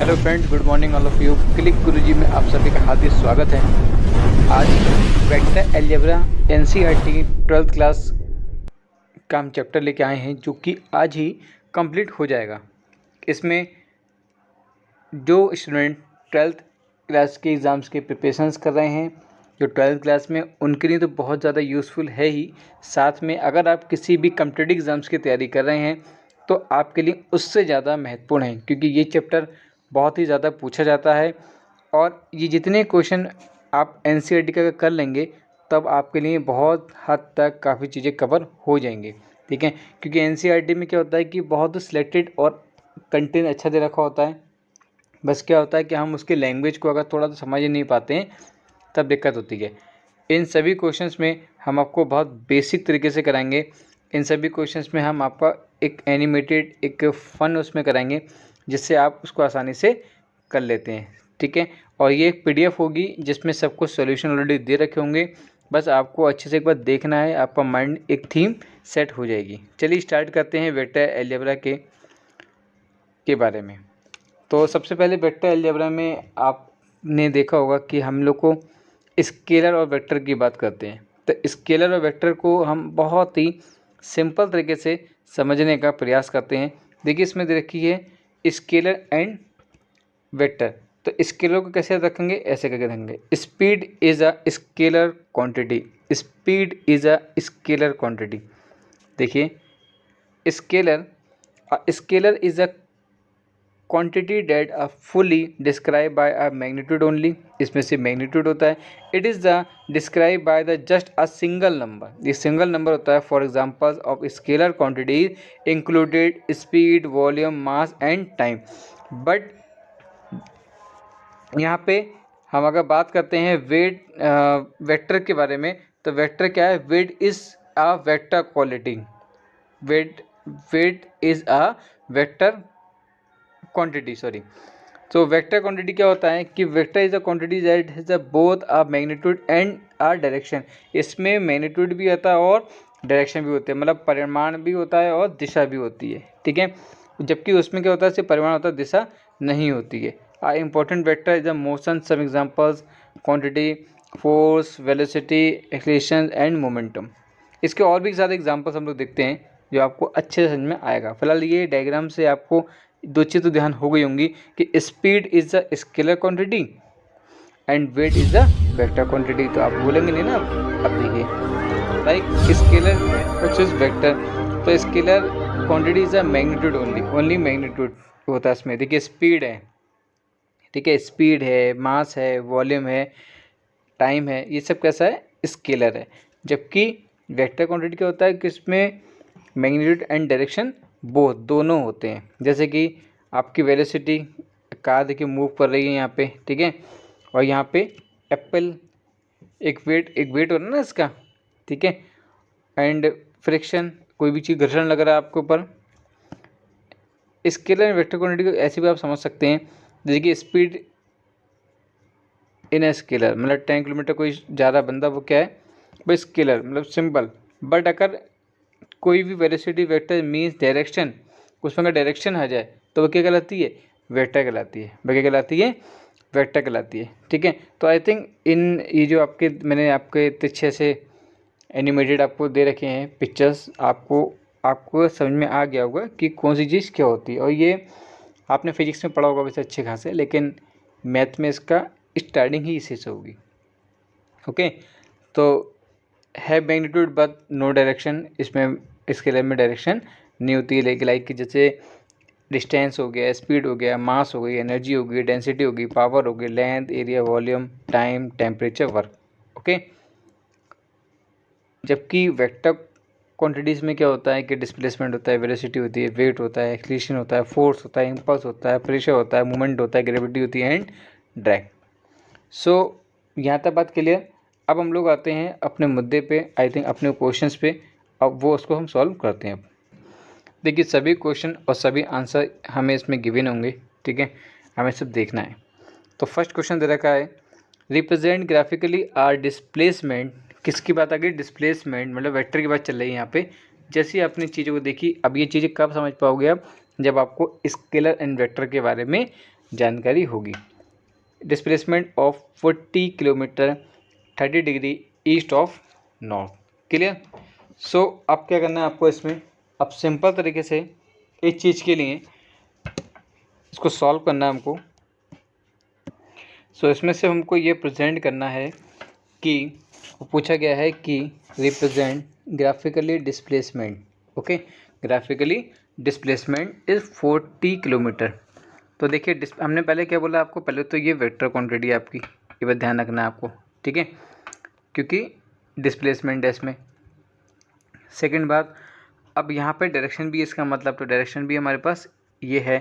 Hello friends, good morning all of you. Click Guruji में आप सभी का हार्दिक स्वागत है। आज vector algebra NCERT 12th class का हम चैप्टर लेके आए हैं, जो कि आज ही कंप्लीट हो जाएगा। इसमें जो स्टूडेंट 12th क्लास के एग्ज़ाम्स के प्रिपरेशंस कर रहे हैं, जो 12th क्लास में, उनके लिए तो बहुत ज़्यादा यूज़फुल है ही। साथ में अगर आप किसी भी कॉम्पिटिटिव एग्ज़ाम्स की तैयारी कर रहे हैं तो आपके लिए उससे ज़्यादा महत्वपूर्ण है, क्योंकि ये चैप्टर बहुत ही ज़्यादा पूछा जाता है। और ये जितने क्वेश्चन आप एनसीईआरटी का कर लेंगे तब आपके लिए बहुत हद तक काफ़ी चीज़ें कवर हो जाएंगी, ठीक है। क्योंकि एनसीईआरटी में क्या होता है कि बहुत सिलेक्टेड और कंटेंट अच्छा दे रखा होता है। बस क्या होता है कि हम उसके लैंग्वेज को अगर थोड़ा तो समझ ही नहीं पाते हैं तब दिक्कत होती है। इन सभी क्वेश्चंस में हम आपको बहुत बेसिक तरीके से कराएंगे। इन सभी क्वेश्चंस में हम आपका एक एनिमेटेड एक फ़न उसमें कराएंगे, जिससे आप उसको आसानी से कर लेते हैं, ठीक है। और ये एक पीडीएफ होगी जिसमें सब कुछ सॉल्यूशन ऑलरेडी दे रखे होंगे। बस आपको अच्छे से एक बार देखना है, आपका माइंड एक थीम सेट हो जाएगी। चलिए स्टार्ट करते हैं वेक्टर अलजेब्रा के बारे में। तो सबसे पहले वेक्टर अलजेब्रा में आपने देखा होगा कि हम लोग को स्केलर और वेक्टर की बात करते हैं। तो स्केलर और वेक्टर को हम बहुत ही सिंपल तरीके से समझने का प्रयास करते हैं। देखिए इसमें दे रखी है स्केलर एंड वेक्टर। तो स्केलर को कैसे रखेंगे, ऐसे करके रखेंगे। Speed is a scalar quantity. Speed is a scalar quantity. देखिए scalar is a quantity that are fully describe by a magnitude only. इसमें से मैग्नीट्यूड होता है। It is the describe by the just a single number. ये single number होता है। For examples of scalar quantities included speed, volume, mass and time. But यहाँ पे हम अगर बात करते हैं वेक्टर के बारे में, तो वेक्टर क्या है? Weight is a vector quality. Weight is a vector quantity, sorry. तो वेक्टर क्वांटिटी क्या होता है कि vector is a quantity that has both a magnitude and a direction. इसमें मैग्नीट्यूड भी आता है और डायरेक्शन भी होते हैं, मतलब परिमाण भी होता है और दिशा भी होती है, ठीक है। जबकि उसमें क्या होता है, सिर्फ परिमाण होता है, दिशा नहीं होती है। A important vector is a motion. Some examples: quantity, force, velocity, acceleration and momentum. इसके और भी ज़्यादा एग्जांपल्स हम लोग देखते हैं जो आपको अच्छे से समझ में आएगा। फिलहाल ये डायग्राम से आपको दो चीज़ तो ध्यान हो गई होंगी कि speed is a scalar quantity and weight is a vector quantity. तो आप बोलेंगे नहीं ना। अब देखिए, लाइक स्केलर वर्सेस वेक्टर। तो scalar quantity is a magnitude only magnitude होता है इसमें। देखिए स्पीड है, ठीक है, स्पीड है, मास है, वॉल्यूम है, टाइम है, ये सब कैसा है? स्केलर है। जबकि वेक्टर क्वांटिटी क्या होता है कि इसमें मैग्नीट्यूड एंड डायरेक्शन बोथ दोनों होते हैं। जैसे कि आपकी वेलोसिटी, कार देखिए मूव कर रही है यहाँ पे, ठीक है। और यहाँ पे एप्पल, एक वेट हो रहा है ना इसका, ठीक है। एंड फ्रिक्शन, कोई भी चीज़ घर्षण लग रहा है आपके ऊपर। स्केलर एंड वेक्टर क्वांटिटी को ऐसे भी आप समझ सकते हैं, जैसे कि स्पीड इन ए स्केलर, मतलब 10 किलोमीटर कोई ज़्यादा बंदा, वो क्या है? वो स्केलर, मतलब सिंपल। बट अगर कोई भी वेलोसिटी वेक्टर मीन्स डायरेक्शन, उसमें अगर डायरेक्शन आ जाए तो वो क्या कहलाती है? वेक्टर कहलाती है। वो क्या कहलाती है? वेक्टर कहलाती है, ठीक है। तो आई थिंक इन ये जो मैंने आपके अच्छे से एनिमेटेड आपको दे रखे हैं पिक्चर्स, आपको समझ में आ गया होगा कि कौन सी चीज़ क्या होती है। और ये आपने फिजिक्स में पढ़ा होगा वैसे अच्छे खासे, लेकिन मैथ में इसका स्टार्टिंग ही इसी से होगी, ओके। तो है मैग्नीट्यूड बट नो डायरेक्शन। इसमें स्केलर में डायरेक्शन नहीं होती है, लेकिन लाइक जैसे डिस्टेंस हो गया, स्पीड हो गया, मास हो गई, एनर्जी हो गई, डेंसिटी हो गई, पावर हो गई, length, area, volume, time, temperature, work, okay. जबकि वेक्टर क्वांटिटीज़ में क्या होता है कि डिस्प्लेसमेंट होता है, वेलोसिटी होती है, वेट होता है, एक्सीलरेशन होता है, फोर्स होता है, इम्पल्स होता है, प्रेशर होता है, मूवमेंट होता है, ग्रेविटी होती है एंड ड्रैग। सो यहाँ तक बात क्लियर। अब हम लोग आते हैं अपने मुद्दे पे, आई थिंक अपने क्वेश्चंस पे। अब वो उसको हम सॉल्व करते हैं। अब देखिए सभी क्वेश्चन और सभी आंसर हमें इसमें गिवन होंगे, ठीक है। हमें सब देखना है। तो फर्स्ट क्वेश्चन दे रखा है, रिप्रेजेंट ग्राफिकली आर डिस्प्लेसमेंट। किसकी बात आ गई? डिस्प्लेसमेंट, मतलब वेक्टर की बात चल रही है यहाँ पे। जैसे ही आपने चीज़ों को देखी, अब ये चीज़ें कब समझ पाओगे आप? जब आपको स्केलर एंड वेक्टर के बारे में जानकारी होगी। Displacement of 40 kilometre 30 degree east of north. Clear. So अब क्या करना है आपको इसमें, अब सिंपल तरीके से इस चीज़ के लिए इसको सॉल्व करना है हमको। सो इसमें से हमको ये प्रेजेंट करना है कि पूछा गया है कि represent graphically displacement. Okay, graphically displacement is 40 kilometre. तो देखिए हमने पहले क्या बोला आपको, पहले तो ये वेक्टर क्वांटिटी है आपकी, ये बात ध्यान रखना है आपको, ठीक है, क्योंकि डिस्प्लेसमेंट है इसमें। सेकंड बात, अब यहाँ पे डायरेक्शन भी, इसका मतलब तो डायरेक्शन भी हमारे पास ये है,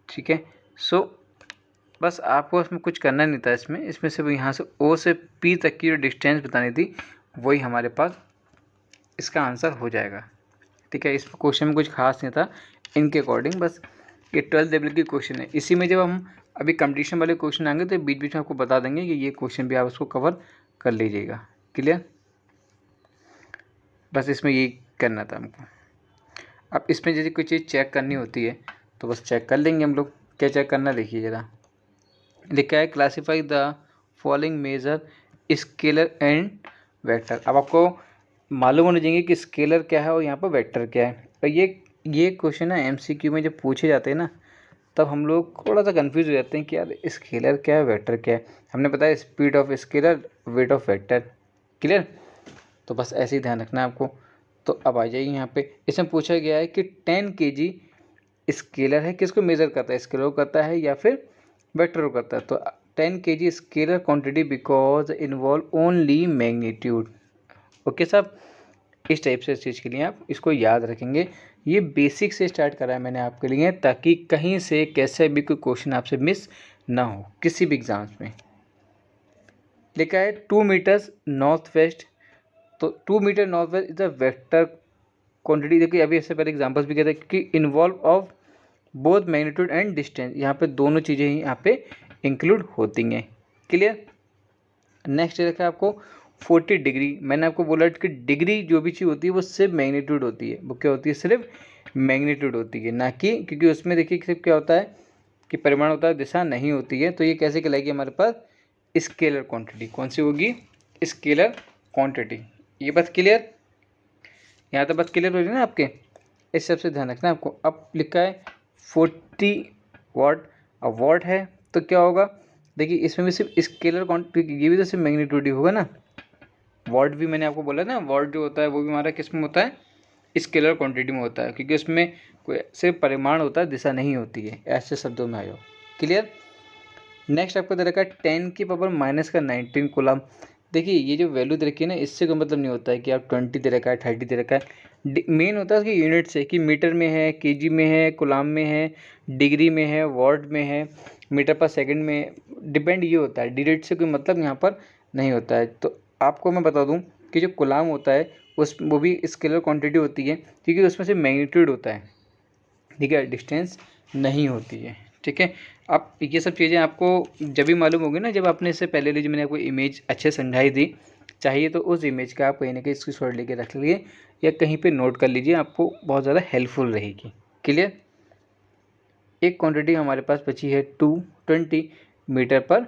ठीक है। सो बस आपको इसमें कुछ करना नहीं था, इसमें सिर्फ यहाँ से ओ से पी तक की जो डिस्टेंस बतानी थी वही हमारे पास इसका आंसर हो जाएगा, ठीक है। इस क्वेश्चन में कुछ खास नहीं था इनके अकॉर्डिंग, बस ये 12th लेवल की क्वेश्चन है। इसी में जब हम अभी कंपटीशन वाले क्वेश्चन आएंगे तो बीच बीच में आपको बता देंगे कि ये क्वेश्चन भी आप उसको कवर कर लीजिएगा। क्लियर, बस इसमें यही करना था हमको। अब इसमें यदि कोई चीज़ चेक करनी होती है तो बस चेक कर लेंगे हम लोग। क्या चेक करना देखिए ज़रा, लिखा है classify the following major scalar and vector. अब आपको मालूम होना चाहिए कि स्केलर क्या है और यहाँ पर वेक्टर क्या है। और ये क्वेश्चन है MCQ में जब पूछे जाते हैं ना, तब हम लोग थोड़ा सा कंफ्यूज हो जाते हैं कि यार स्केलर क्या है, वेक्टर क्या है। हमने बताया speed of scalar, weight of vector. Clear, तो बस ऐसे ही ध्यान रखना है आपको। तो अब आ जाइए यहाँ पे, इसमें पूछा गया है कि 10 kg स्केलर है, किसको मेज़र करता है, स्केलर को करता है या फिर वेक्टर को करता है। तो 10 kg scalar quantity because involve only magnitude. Okay साहब, इस टाइप से इस चीज़ के लिए आप इसको याद रखेंगे। ये बेसिक से स्टार्ट करा है मैंने आपके लिए, ताकि कहीं से कैसे भी कोई क्वेश्चन आपसे मिस ना हो किसी भी एग्जाम्स में। लिखा है 2 मीटर्स नॉर्थ वेस्ट, तो 2 metre north west is a vector quantity. देखिए अभी इससे पहले एग्जांपल्स भी कहते हैं कि involve of both magnitude and distance, यहाँ पे दोनों चीज़ें ही यहाँ पे इंक्लूड होती हैं। क्लियर। नेक्स्ट लिखा है आपको 40 डिग्री। मैंने आपको बोला कि डिग्री जो भी चीज़ होती है वो सिर्फ मैग्नीट्यूड होती है। वो क्या होती है, सिर्फ मैग्नीट्यूड होती है, ना कि, क्योंकि उसमें देखिए सिर्फ क्या होता है कि परिमाण होता है, दिशा नहीं होती है। तो ये कैसे कहलाएगी हमारे पास, स्केलर क्वांटिटी। कौन सी होगी, स्केलर क्वांटिटी। ये बात क्लियर, यहाँ तक बात क्लियर हो रही है ना आपके, इस सबसे ध्यान रखना आपको। अब लिखा है 40 वाट। अब वाट है तो क्या होगा, देखिए इसमें भी सिर्फ स्केलर क्वांटिटी, ये भी तो सिर्फ मैग्नीट्यूड ही होगा ना। वाट भी मैंने आपको बोला ना, वाट जो होता है वो भी हमारा किस में होता है, स्केलर क्वांटिटी में होता है, क्योंकि उसमें कोई सिर्फ परिमाण होता है, दिशा नहीं होती है। ऐसे शब्दों में आ जाओ। क्लियर। नेक्स्ट आपको दे रखा है 10⁻⁻⁹ कूलम। देखिए ये जो वैल्यू दे रखी है ना, इससे कोई मतलब नहीं होता है कि आप 20 दे रखा है, 30 दे रखा है। मेन होता है उसकी यूनिट से, कि मीटर में है, केजी में है, कूलम में है, डिग्री में है, वाट में है, मीटर पर सेकंड में, डिपेंड ये होता है। डिजिट से कोई मतलब यहाँ पर नहीं होता है। तो आपको मैं बता दूँ कि जो कूलम होता है वो भी स्केलर क्वान्टिटी होती है, क्योंकि उसमें से मैग्नीट्यूड होता है, ठीक है, डिस्टेंस नहीं होती है, ठीक है। अब ये सब चीज़ें आपको जब भी मालूम होगी ना, जब आपने इससे पहले लीजिए मैंने आपको इमेज अच्छे समझाई थी, चाहिए तो उस इमेज का आप कहीं ना कहीं स्क्रीनशॉट लेके रख लीजिए या कहीं पे नोट कर लीजिए, आपको बहुत ज़्यादा हेल्पफुल रहेगी। क्लियर। एक क्वांटिटी हमारे पास बची है 220 मीटर पर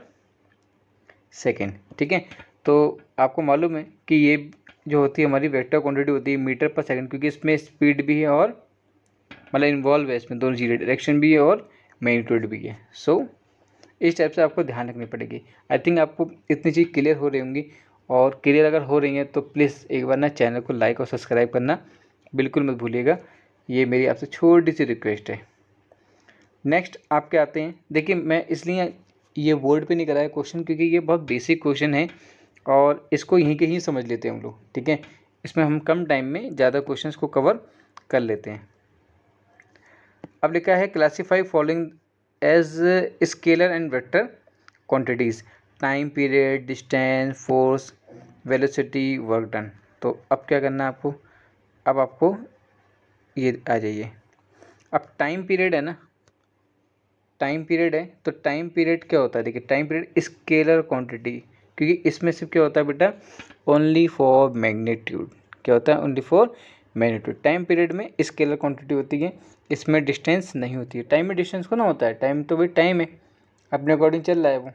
सेकेंड, ठीक है। तो आपको मालूम है कि ये जो होती है हमारी वेक्टर क्वांटिटी होती है मीटर पर सेकेंड, क्योंकि इसमें स्पीड भी है और मतलब इन्वॉल्व है इसमें, दोनों चीज़ें, डायरेक्शन भी है और मैग्नीट्यूड भी है। सो इस टाइप से आपको ध्यान रखनी पड़ेगी। आई थिंक आपको इतनी चीज़ क्लियर हो रही होंगी, और क्लियर अगर हो रही हैं तो प्लीज़ एक बार ना चैनल को लाइक और सब्सक्राइब करना बिल्कुल मत भूलिएगा, ये मेरी आपसे छोटी सी रिक्वेस्ट है। नेक्स्ट आपके आते हैं, देखिए मैं इसलिए ये बोर्ड पे नहीं कराया क्वेश्चन, क्योंकि ये बहुत बेसिक क्वेश्चन है और इसको यहीं के ही समझ लेते हैं हम लोग, ठीक है। इसमें हम कम टाइम में ज़्यादा क्वेश्चंस को कवर कर लेते हैं। अब लिखा है classify following as scalar and vector quantities, time period, distance, force, velocity, work done. तो अब क्या करना है आपको, अब आपको ये आ जाइए, अब टाइम पीरियड है ना, टाइम पीरियड है तो टाइम पीरियड क्या होता है, देखिए टाइम पीरियड स्केलर क्वांटिटी, क्योंकि इसमें सिर्फ क्या होता है बेटा, ओनली फॉर मैग्नीट्यूड। क्या होता है, only for magnitude. Time period में स्केलर क्वांटिटी होती है, इसमें डिस्टेंस नहीं होती है। टाइम में डिस्टेंस को ना होता है, टाइम तो भाई टाइम है, अपने अकॉर्डिंग चल रहा है वो।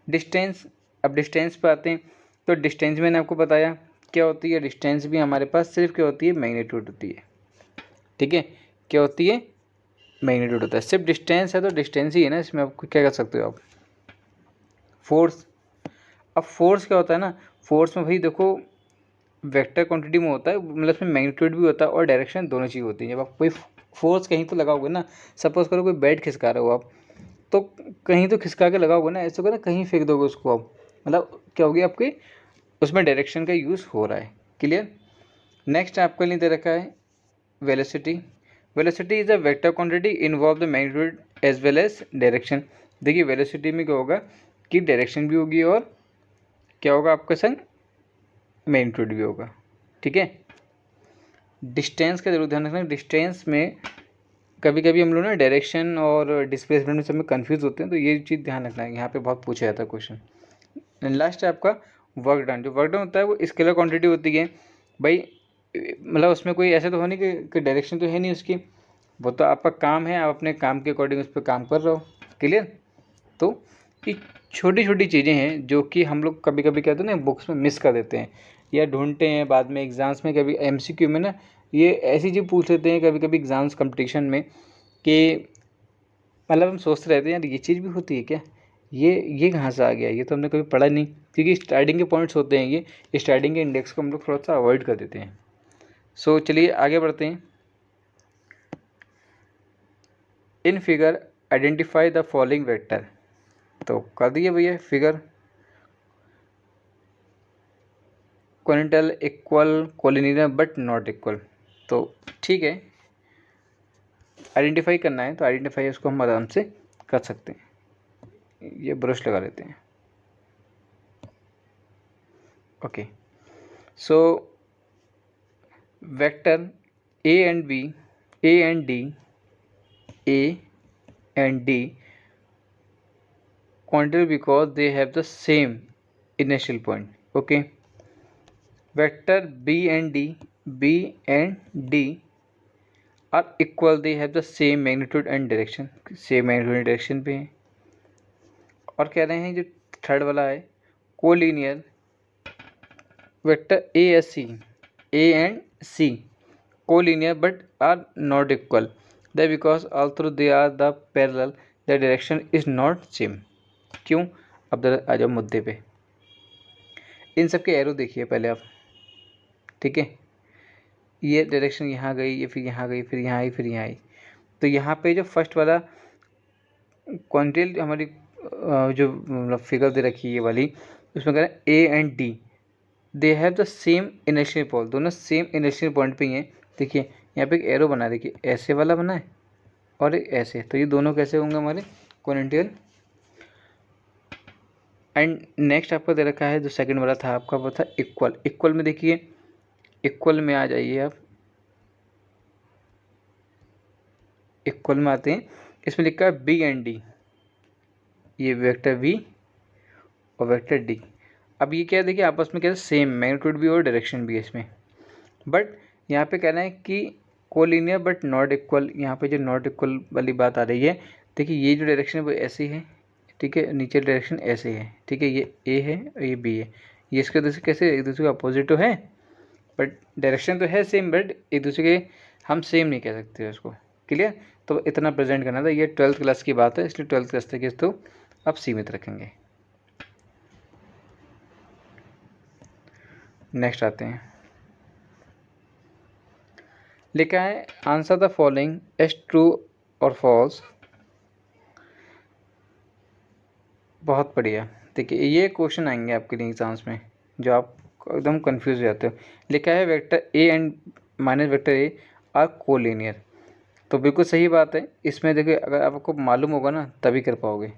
डिस्टेंस, अब डिस्टेंस पे आते हैं तो डिस्टेंस मैंने आपको बताया क्या होती है। डिस्टेंस भी हमारे पास सिर्फ क्या होती है, मैग्नीट्यूड होती है। ठीक है, क्या होती है, मैग्नीट्यूड होता है। सिर्फ डिस्टेंस है तो डिस्टेंस ही है ना, इसमें आपको क्या कर सकते हो आप। फोर्स, अब फोर्स क्या होता है ना, फोर्स में भाई देखो वेक्टर क्वांटिटी में होता है, मतलब इसमें मैग्नीट्यूड भी होता है और डायरेक्शन दोनों चीज़ होती है। जब आप कोई फोर्स कहीं तो लगाओगे ना, सपोज करो कोई बेड खिसका रहे हो आप, तो कहीं तो खिसका के लगाओगे ना, ऐसे करो कहीं फेंक दोगे उसको आप, मतलब क्या होगी आपकी, उसमें डायरेक्शन का यूज़ हो रहा है। क्लियर। नेक्स्ट आपके लिए दे रखा है velocity. Velocity is a vector quantity involve the magnitude as well as direction. देखिए वेलोसिटी में क्या होगा कि डायरेक्शन भी होगी और क्या होगा आपका संग, मैग्नीट्यूड भी होगा। ठीक है। डिस्टेंस का जरूर ध्यान रखना, डिस्टेंस में कभी कभी हम लोग ना डायरेक्शन और डिस्प्लेसमेंट में सब में कन्फ्यूज होते हैं, तो ये चीज़ ध्यान रखना है, यहाँ पे बहुत पूछा जाता है क्वेश्चन। लास्ट है आपका वर्क डन। जो वर्क डन होता है वो स्केलर क्वांटिटी होती है भाई, मतलब उसमें कोई ऐसा तो हो नहीं कि डायरेक्शन तो है नहीं उसकी, वो तो आपका काम है, आप अपने काम के अकॉर्डिंग उस पर काम कर रहे हो। क्लियर। तो ये छोटी छोटी चीज़ें हैं जो कि हम लोग कभी कभी कहते हैं ना बुक्स में मिस कर देते हैं या ढूंढते हैं बाद में एग्ज़ाम्स में, कभी एमसीक्यू में ना ये ऐसी चीज़ पूछ लेते हैं कभी कभी एग्ज़ाम्स कंपटीशन में कि मतलब हम सोचते रहते हैं यार ये चीज़ भी होती है क्या, ये कहाँ से आ गया, ये तो हमने कभी पढ़ा नहीं, क्योंकि स्टार्टिंग के पॉइंट्स होते हैं, ये स्टार्टिंग के इंडेक्स को हम लोग थोड़ा सा अवॉइड कर देते हैं। सो चलिए आगे बढ़ते हैं। In figure identify the following vector. तो कर दिए भैया figure, coinitial equal, collinear but not equal, तो ठीक है आइडेंटिफाई करना है तो आइडेंटिफाई उसको हम आराम से कर सकते हैं। ये ब्रश लगा लेते हैं। Okay, so vector A and B, A and D, A and D quantity because they have the same initial point. Okay, vector b and d are equal, they have the same magnitude and direction, same magnitude and direction पे हैं। और कह रहे हैं जो third वाला है collinear, vector A S C, A and C collinear but are not equal, that because also they are the parallel the direction is not same. क्यों, अब आ जाओ मुद्दे पे। इन सब के एरो देखिए पहले आप। ठीक है, ये डायरेक्शन यहाँ गई, ये फिर यहाँ गई, फिर यहाँ आई, फिर यहाँ आई। तो यहाँ पे जो फर्स्ट वाला क्वांटिटी हमारी जो मतलब फिगर दे रखी है ये वाली, उसमें कह रहे हैं ए and D they have the same initial point, दोनों सेम इनिशियल पॉइंट पे ही हैं। देखिए यहाँ पे एक एरो बना, देखिए ऐसे वाला बना है और एक ऐसे, तो ये दोनों कैसे होंगे हमारे कोनिटल। एंड नेक्स्ट आपको दे रखा है जो सेकंड वाला था आपका वो था इक्वल। इक्वल में देखिए, इक्वल में आ जाइए आप, इक्वल में आते हैं, इसमें लिखा है बी एंड डी, ये वेक्टर बी और वेक्टर डी। अब ये क्या है देखिए आपस में क्या है सेम मैग्नीट्यूड भी और डायरेक्शन भी है इसमें, बट यहाँ पे कह रहे हैं कि कोलिनियर बट नॉट इक्वल। यहाँ पे जो नॉट इक्वल वाली बात आ रही है, देखिए ये जो डायरेक्शन है वो ऐसी है, ठीक है, नीचे डायरेक्शन ऐसे है, ठीक है, ये ए है और ये बी है, ये इसके दूसरे कैसे एक दूसरे के अपोजिट तो है, बट डायरेक्शन तो है सेम, बट एक दूसरे के हम सेम नहीं कह सकते उसको। क्लियर। तो इतना प्रेजेंट करना था, ये 12th क्लास की बात है, इसलिए 12th क्लास तक इसको अब सीमित रखेंगे। नेक्स्ट आते हैं, लिखा है answer the following as true और फॉल्स। बहुत बढ़िया, देखिए ये क्वेश्चन आएंगे आपके लिए एग्जाम्स में जो आप एकदम कंफ्यूज हो जाते हो। लिखा है vector A and minus vector A R collinear, तो बिल्कुल सही बात है। इसमें देखिए अगर आपको मालूम होगा ना तभी कर पाओगे।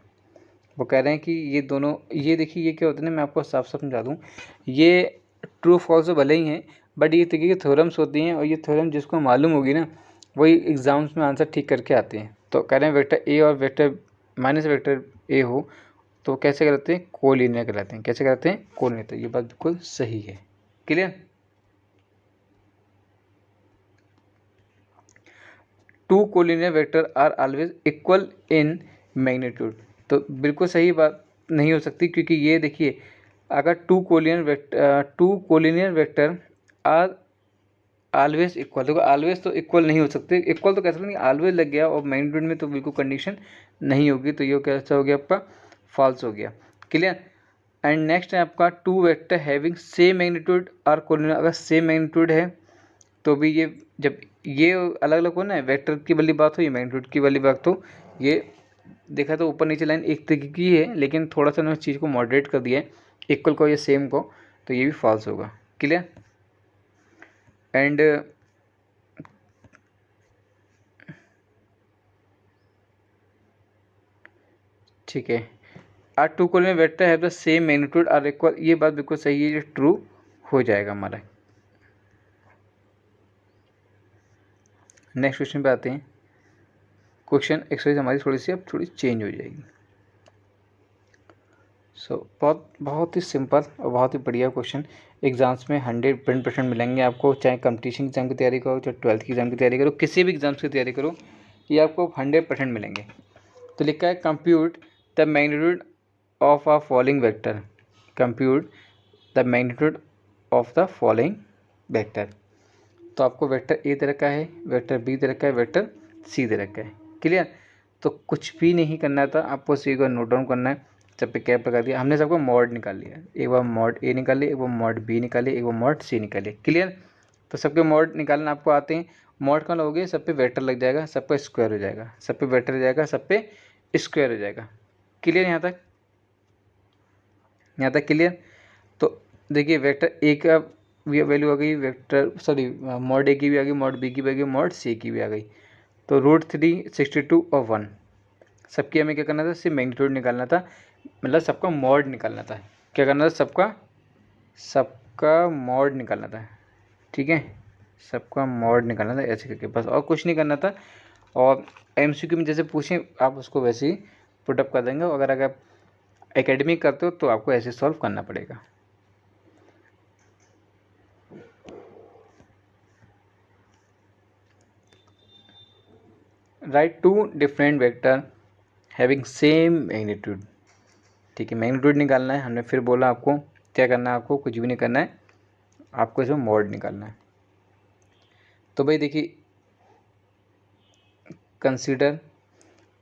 वो कह रहे हैं कि ये दोनों, ये देखिए ये क्या होता है ना, मैं आपको साफ साफ समझा दूँ, ये ट्रू फॉल्स तो भले ही हैं, बट ये तरीके की थ्योरम्स होती हैं और ये थ्योरम जिसको मालूम होगी ना वही एग्ज़ाम्स में आंसर ठीक करके आते हैं। तो कह रहे हैं वेक्टर ए और वेक्टर माइनस वेक्टर ए हो तो कैसे कहलाते हैं, कोलिनियर कहलाते हैं। कैसे कहलाते हैं, कोलिनियर। तो ये बात बिल्कुल सही है। Clear. Two collinear vector are always equal in magnitude. तो बिल्कुल सही बात नहीं हो सकती, क्योंकि ये देखिए अगर two collinear vector are always equal, देखो ऑलवेज तो इक्वल नहीं हो सकते, इक्वल तो कैसे नहीं, ऑलवेज लग गया और मैग्नीट्यूड में तो बिल्कुल कंडीशन नहीं होगी, तो ये कैसा हो गया आपका, फॉल्स हो गया। क्लियर। एंड नेक्स्ट है आपका two vector having same magnitude are collinear. अगर सेम मैग्नीट्यूड है तो भी ये, जब ये अलग अलग हो ना, वेक्टर की वाली बात हो या मैग्नीट्यूड की वाली बात हो, ये देखा तो ऊपर नीचे लाइन एक तरीके की है, लेकिन थोड़ा सा उन्होंने चीज़ को मॉडरेट कर दिया है, इक्वल को या सेम को, तो ये भी फॉल्स होगा। क्लियर। एंड ठीक है, are two collinear vector have the same magnitude are equal, ये बात बिल्कुल सही है, ये ट्रू हो जाएगा हमारा। नेक्स्ट क्वेश्चन पे आते हैं। क्वेश्चन एक्सरसाइज हमारी थोड़ी सी अब थोड़ी चेंज हो जाएगी। बहुत ही सिंपल और बहुत ही बढ़िया क्वेश्चन। एग्जाम्स में 100% मिलेंगे आपको, चाहे कंपटीशन एग्जाम की तैयारी करो, चाहे 12th की एग्जाम की तैयारी करो, किसी भी एग्जाम्स की तैयारी करो, ये आपको 100% मिलेंगे। तो लिखा है compute the magnitude of a following vector, compute the magnitude of the following vector. तो आपको वेक्टर ए तरह का है, वेक्टर बी तरह का है, वेक्टर सी तरह का है। क्लियर। तो कुछ भी नहीं करना था आपको, सी को नोट डाउन करना है, सब पे कैप लगा दिया, हमने सबको मॉड निकाल लिया, एक बार मॉड ए निकालिए, एक बार मॉड बी निकालिए, एक बार मॉड सी निकालिए। क्लियर। तो सबके मॉड निकालना आपको आते हैं। मॉड का लोगे सब पे वेक्टर लग जाएगा, सब पे स्क्वायर हो जाएगा, सब पे वेक्टर हो जाएगा, सब पे स्क्वायर हो जाएगा। क्लियर यहाँ तक, यहाँ तक क्लियर। तो देखिए वेक्टर ए का वैल्यू आ गई, वेक्टर मॉड ए की भी आ गई, मॉड बी की भी आ गई, मॉड सी की भी आ गई। तो √3, 62 और 1, सबकी हमें क्या करना था, सिर्फ मैग्नीट्यूड निकालना था, मतलब सबका मॉड निकालना था। क्या करना था, सबका मॉड निकालना था। ठीक है, सबका मॉड निकालना था ऐसे करके, बस और कुछ नहीं करना था। और MCQ में जैसे पूछें आप उसको वैसे ही पुटअप कर देंगे। अगर आप एकेडमिक करते हो तो आपको ऐसे सॉल्व करना पड़ेगा। Write two different vector having same magnitude. ठीक है, मैग्नीट्यूड निकालना है, हमने फिर बोला आपको क्या करना है, आपको कुछ भी नहीं करना है, आपको इसमें मॉड निकालना है। तो भाई देखिए, consider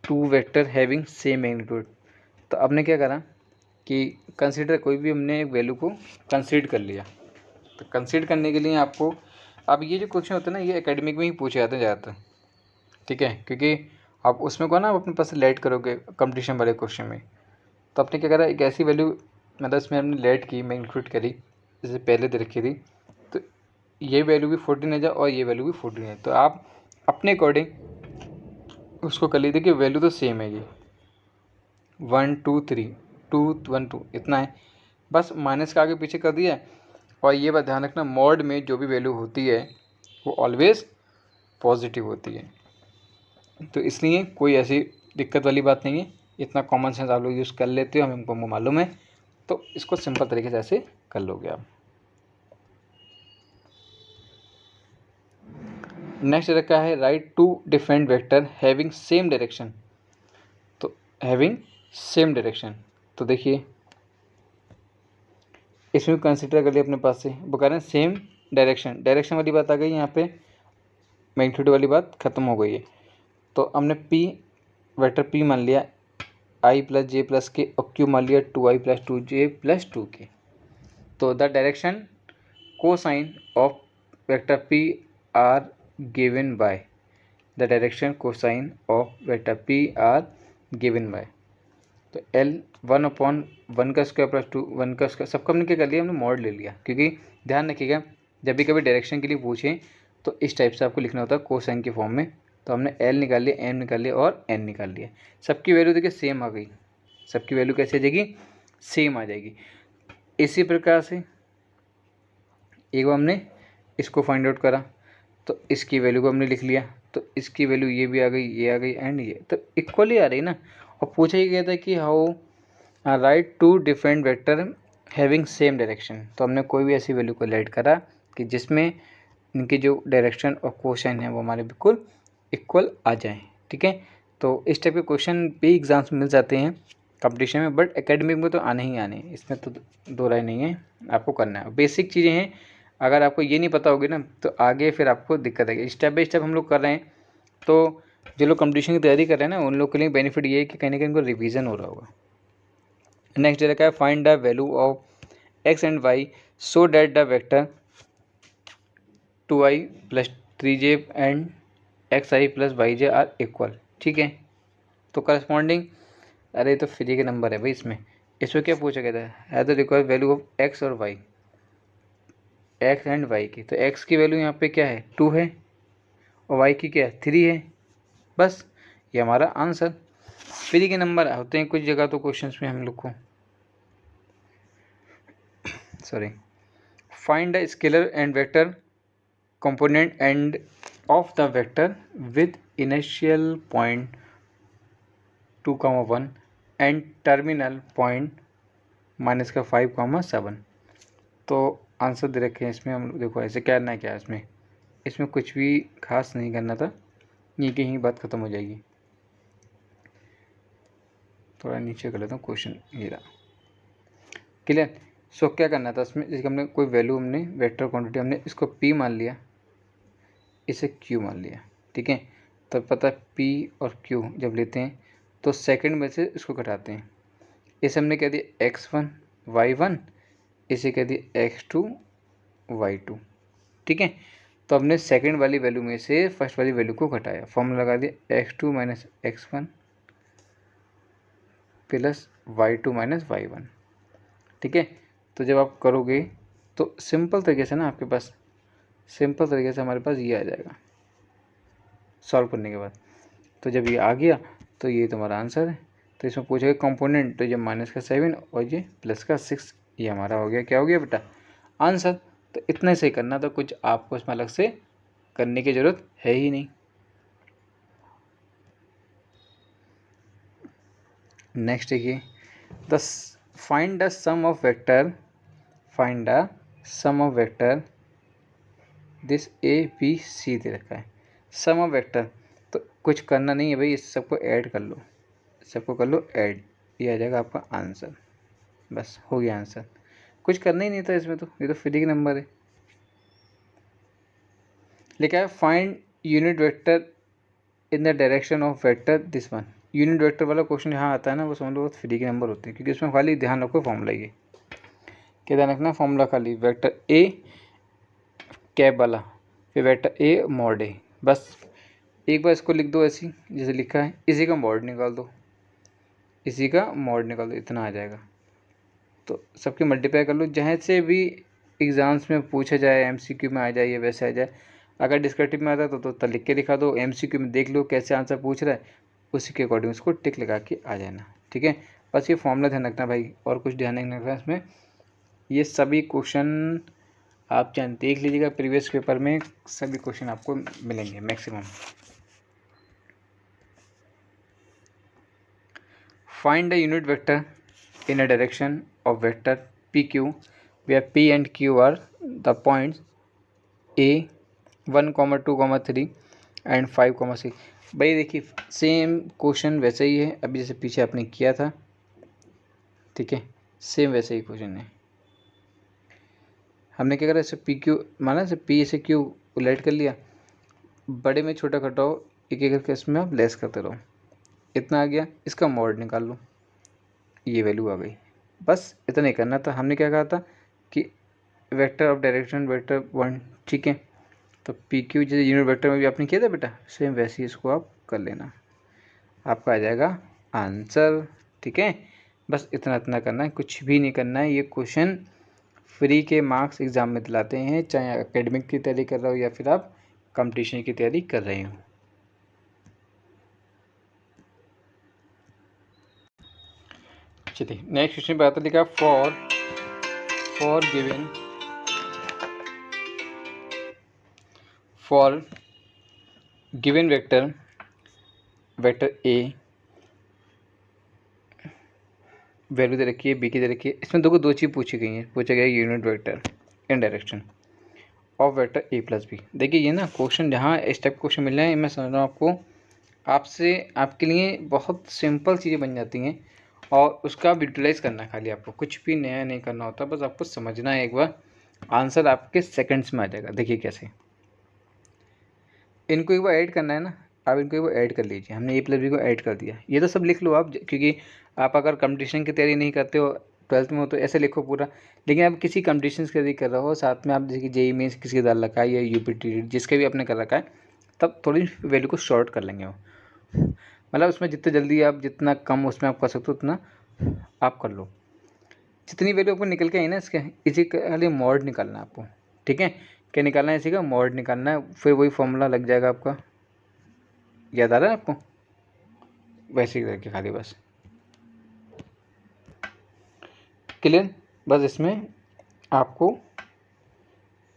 two vector having same magnitude. तो आपने क्या करा कि कंसीडर, कोई भी हमने एक वैल्यू को कंसीडर कर लिया। तो कंसीडर करने के लिए आपको, अब ये जो क्वेश्चन होता है ना, ये एकेडमिक में ही पूछे जाते हैं ज़्यादातर। ठीक है, क्योंकि आप उसमें को ना आप अपने पास लेट करोगे कंपटीशन वाले क्वेश्चन में। तो आपने क्या करा, एक ऐसी वैल्यू, मतलब इसमें हमने लेट की, मैग्नीट्यूड करी, जैसे पहले दे रखी थी, तो ये वैल्यू भी 14 है और ये वैल्यू भी 14 है। तो आप अपने अकॉर्डिंग उसको कर लीजिए कि वैल्यू तो सेम है, ये 1 2 3 2 1 2 इतना है, बस माइनस का आगे पीछे कर दिया। और ये बात ध्यान रखना, मॉड में जो भी वैल्यू होती है वो ऑलवेज पॉजिटिव होती है। तो इसलिए कोई ऐसी दिक्कत वाली बात नहीं है, इतना कॉमन सेंस आप लोग यूज़ कर लेते हो, हमको मालूम है, तो इसको सिंपल तरीके से ऐसे कर लोगे आप। नेक्स्ट रखा है write two different vector having same direction. तो हैविंग सेम डायरेक्शन, तो देखिए इसमें कंसिडर कर लिया अपने पास से, वो कह रहे हैं सेम डायरेक्शन, डायरेक्शन वाली बात आ गई यहाँ पे, मैग्नीट्यूड वाली बात खत्म हो गई है। तो हमने पी वेक्टर पी मान लिया i + j + k और q मान लिया 2i + 2j + 2k। तो the direction cosine of vector p are given by, the direction cosine of vector p are given by, तो L 1/1 का स्क्वायर प्लस 2 1 का square, सबको हमने क्या कर लिया, हमने मॉड ले लिया। क्योंकि ध्यान रखिएगा जब भी कभी डायरेक्शन के लिए पूछें तो इस टाइप से आपको लिखना होता है कोसाइन के फॉर्म में। तो हमने L निकाल लिया, M निकाल लिया और N निकाल लिया, सबकी वैल्यू देखिए सेम आ गई, सबकी वैल्यू कैसे आ जाएगी, सेम आ जाएगी। इसी प्रकार से एक बार हमने इसको फाइंड आउट करा, तो इसकी वैल्यू को हमने लिख लिया, तो इसकी वैल्यू ये भी आ गई, ये आ गई एंड ये, तो इक्वली आ रही ना। और पूछा ही गया था कि how write two different vector having same direction. तो हमने कोई भी ऐसी वैल्यू को लेट करा कि जिसमें इनकी जो डायरेक्शन और कोसाइन है वो हमारे बिल्कुल इक्वल आ जाएँ, ठीक है। तो इस टाइप के क्वेश्चन भी एग्जाम्स में मिल जाते हैं कंपटीशन में, बट एकेडमिक में तो आने ही आने, इसमें तो दो राय नहीं है, आपको करना है। बेसिक चीज़ें हैं, अगर आपको ये नहीं पता होगी ना तो आगे फिर आपको दिक्कत आएगी। स्टेप बाय स्टेप हम लोग कर रहे हैं, तो जो लोग कंपटीशन की तैयारी कर रहे हैं ना उन लोग के लिए बेनिफिट ये है कि कहीं ना कहीं उनको रिवीजन हो रहा होगा। नेक्स्ट दे रखा है find the value of x and y so that the vector 2i plus 3j and xi plus yj are equal, ठीक है। तो करस्पॉन्डिंग, अरे ये तो फ्री के नंबर है भाई, इसमें क्या पूछा गया था, है the required value of x और वाई, एक्स एंड वाई की। तो एक्स की वैल्यू यहाँ पे क्या है 2 है और वाई की क्या है 3 है, बस ये हमारा आंसर। फ्री के नंबर होते हैं कुछ जगह तो क्वेश्चंस में हम लोग को, sorry. Find the scalar and vector component end of the vector with initial point 2,1 and terminal point -5,7। तो आंसर दे रखे हैं इसमें, हम देखो ऐसे क्या करना है, क्या इसमें कुछ भी खास नहीं करना था, ये की ही बात खत्म हो जाएगी। थोड़ा नीचे कर लेता हूँ क्वेश्चन, ये रहा, क्लियर। सो क्या करना था इसमें, जैसे हमने कोई वैल्यू, हमने वेक्टर क्वांटिटी, हमने इसको p मान लिया, इसे q मान लिया, ठीक है। तो पता है p और q जब लेते हैं तो सेकंड में से इसको घटाते हैं। इसे हमने कह दिया x1 y1, इसे कह दिया x2 y2, ठीक है। तो हमने सेकंड वाली वैल्यू में से फर्स्ट वाली वैल्यू को घटाया, फॉर्मूला लगा दिया x2 minus x1 plus y2 minus y1, ठीक है। तो जब आप करोगे तो सिंपल तरीके से ना, आपके पास सिंपल तरीके से हमारे पास ये आ जाएगा सॉल्व करने के बाद। तो जब ये आ गया तो ये तुम्हारा आंसर है। तो इसमें पूछेगा कंपोनेंट, तो ये -7 और ये +6, ये हमारा हो गया, क्या हो गया बेटा, आंसर। तो इतना ही सही करना, तो कुछ आपको इसमें अलग से करने की ज़रूरत है ही नहीं। नेक्स्ट देखिए, the find the sum of vector, find the sum of vector this ABC दे रखा है, सम ऑफ वेक्टर। तो कुछ करना नहीं है भाई, इस सबको ऐड कर लो, सबको कर लो ऐड, ये आ जाएगा आपका आंसर, बस हो गया आंसर। कुछ करना ही नहीं था इसमें, तो ये तो फ्री के नंबर है। लिखा है find unit vector in the direction of vector this one. Unit vector वाला क्वेश्चन यहाँ आता है ना, वो समझ लो फ्री के नंबर होते हैं, क्योंकि इसमें खाली ध्यान रखो फॉर्मूला, ये क्या ध्यान रखना, फॉर्मूला खाली वेक्टर ए कैप वाला, फिर वेक्टर ए मॉड ए, बस एक बार इसको लिख दो ऐसी जैसे लिखा है, इसी का मॉड निकाल दो, इसी का मॉड निकाल दो, इतना आ जाएगा। तो सबके मल्टीप्लाई कर लो, जहाँ से भी एग्ज़ाम्स में पूछा जाए, एमसीक्यू में आ जाए या वैसे आ जाए। अगर डिस्क्रिप्टिव में आता है तो लिख के दिखा दो, एमसीक्यू में देख लो कैसे आंसर पूछ रहा है, उसी के अकॉर्डिंग उसको टिक लगा के आ जाना, ठीक है। बस ये फॉर्मूला ध्यान रखना भाई, और कुछ ध्यान नहीं रखना इसमें। ये सभी क्वेश्चन आप चाहे देख लीजिएगा, प्रीवियस पेपर में सभी क्वेश्चन आपको मिलेंगे maximum. Find the unit vector in a direction of vector PQ where P and Q are the points A 1, 2, 3 and 5, 6। भाई देखिए सेम क्वेश्चन वैसे ही है अभी जैसे पीछे आपने किया था, ठीक है, सेम वैसे ही क्वेश्चन है। हमने क्या करा, इसे पी क्यू माना, इसे पी से क्यू उलट कर लिया, बड़े में छोटा घटाओ, एक एक करके इसमें आप लेस करते रहो, इतना आ गया, इसका मॉड निकाल लो, ये वैल्यू आ गई। बस इतना ही करना था। हमने क्या कहा था कि वेक्टर ऑफ डायरेक्शन वेक्टर 1, ठीक है। तो पी क्यू जैसे यूनिट वेक्टर में भी आपने किया था बेटा, सेम वैसे ही इसको आप कर लेना, आपका आ जाएगा आंसर, ठीक है। बस इतना इतना करना है, कुछ भी नहीं करना है। ये क्वेश्चन फ्री के मार्क्स एग्ज़ाम में दिलाते हैं, चाहे एकेडमिक की तैयारी कर रहे हो या फिर आप कंपटीशन की तैयारी कर रहे हो। चलिए नेक्स्ट क्वेश्चन पे आता लिखा for given vector A value दे रखी है, बी की दे रखी है। इसमें दो चीज़ पूछी गई हैं, पूछा गया unit vector in direction of vector A plus B. देखिए ये ना क्वेश्चन जहाँ इस टाइप क्वेश्चन मिल रहे हैं, मैं समझ रहा हूँ आपको आपसे आपके लिए बहुत सिंपल चीज़ें बन जाती हैं और उसका आप यूटिलाइज़ करना है। खाली आपको कुछ भी नया नहीं करना होता, बस आपको समझना है, एक बार आंसर आपके सेकंड्स में आ जाएगा। देखिए कैसे, इनको एक बार ऐड करना है ना, आप इनको एक बार ऐड कर लीजिए। हमने ए प्लस बी को ऐड कर दिया, ये तो सब लिख लो आप, क्योंकि आप अगर कंपटीशन की तैयारी नहीं करते हो, 12th में हो, तो ऐसे लिखो पूरा। लेकिन आप किसी कंपटीशन की तैयारी कर रहे हो, साथ में आप जैसे कि जेई मेंस किसी का डाल रखा है या यूपीटी जिसके भी आपने कर रखा है, तब थोड़ी वैल्यू को शॉर्ट कर लेंगे वो। मतलब उसमें जितने जल्दी आप जितना कम उसमें आप कर सकते हो उतना आप कर लो। जितनी वैल्यू आपको निकल के आई ना इसके, इसी का लिए मॉड निकालना है आपको। ठीक है, क्या निकालना है? इसी का मॉड निकालना है, फिर वही फॉर्मूला लग जाएगा आपका। याद आ रहा है आपको? वैसे ही करके खाली बस क्लियर। बस इसमें आपको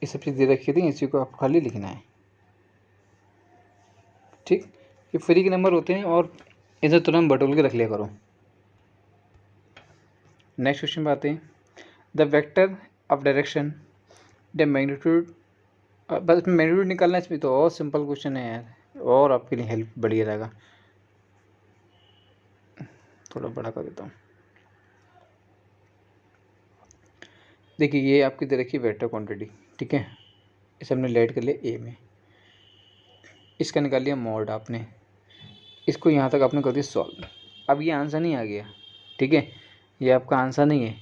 ये सब चीज़ दे रखी थी, इसी को आपको खाली लिखना है। ठीक, ये फ्री के नंबर होते हैं और इसे तुरंत बटोल के रख लिया करो। नेक्स्ट क्वेश्चन पे आते हैं। The vector of direction the magnitude, बस मैग्नीट्यूड निकालना है इसमें, तो और सिंपल क्वेश्चन है यार, और आपके लिए हेल्प बढ़िया रहेगा। थोड़ा बड़ा कर देता हूँ। देखिए ये आपकी दे रखी वेक्टर क्वांटिटी, ठीक है, इसे हमने लेट कर लिया ए में, इसका निकाल लिया मॉड आपने, इसको यहाँ तक आपने कर दिया सॉल्व। अब ये आंसर नहीं आ गया, ठीक है, ये आपका आंसर नहीं है,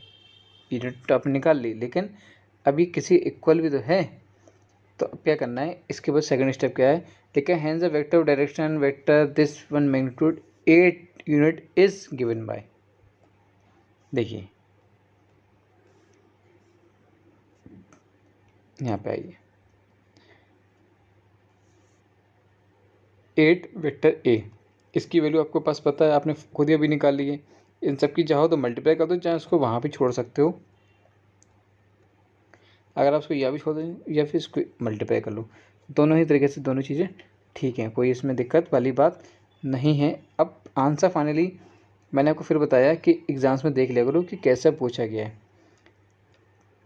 यूनिट आपने निकाल ली, लेकिन अभी किसी इक्वल भी तो है। तो अब क्या करना है, इसके बाद सेकंड स्टेप क्या है, ठीक है, hence the vector of direction vector this one magnitude 8 unit is given by. देखिए यहाँ पे आइए, 8 वेक्टर ए, इसकी वैल्यू आपको पास पता है, आपने खुद ही अभी निकाल ली है। इन सब की चाहो तो मल्टीप्लाई कर दो, चाहे उसको वहाँ भी छोड़ सकते हो, अगर आप उसको या भी छोड़ दो या फिर इसको मल्टीप्लाई कर लो, दोनों ही तरीके से दोनों चीज़ें ठीक हैं, कोई इसमें दिक्कत वाली बात नहीं है। अब आंसर फाइनली मैंने आपको फिर बताया कि एग्ज़ाम्स में देख लिया करो कि कैसे पूछा गया है।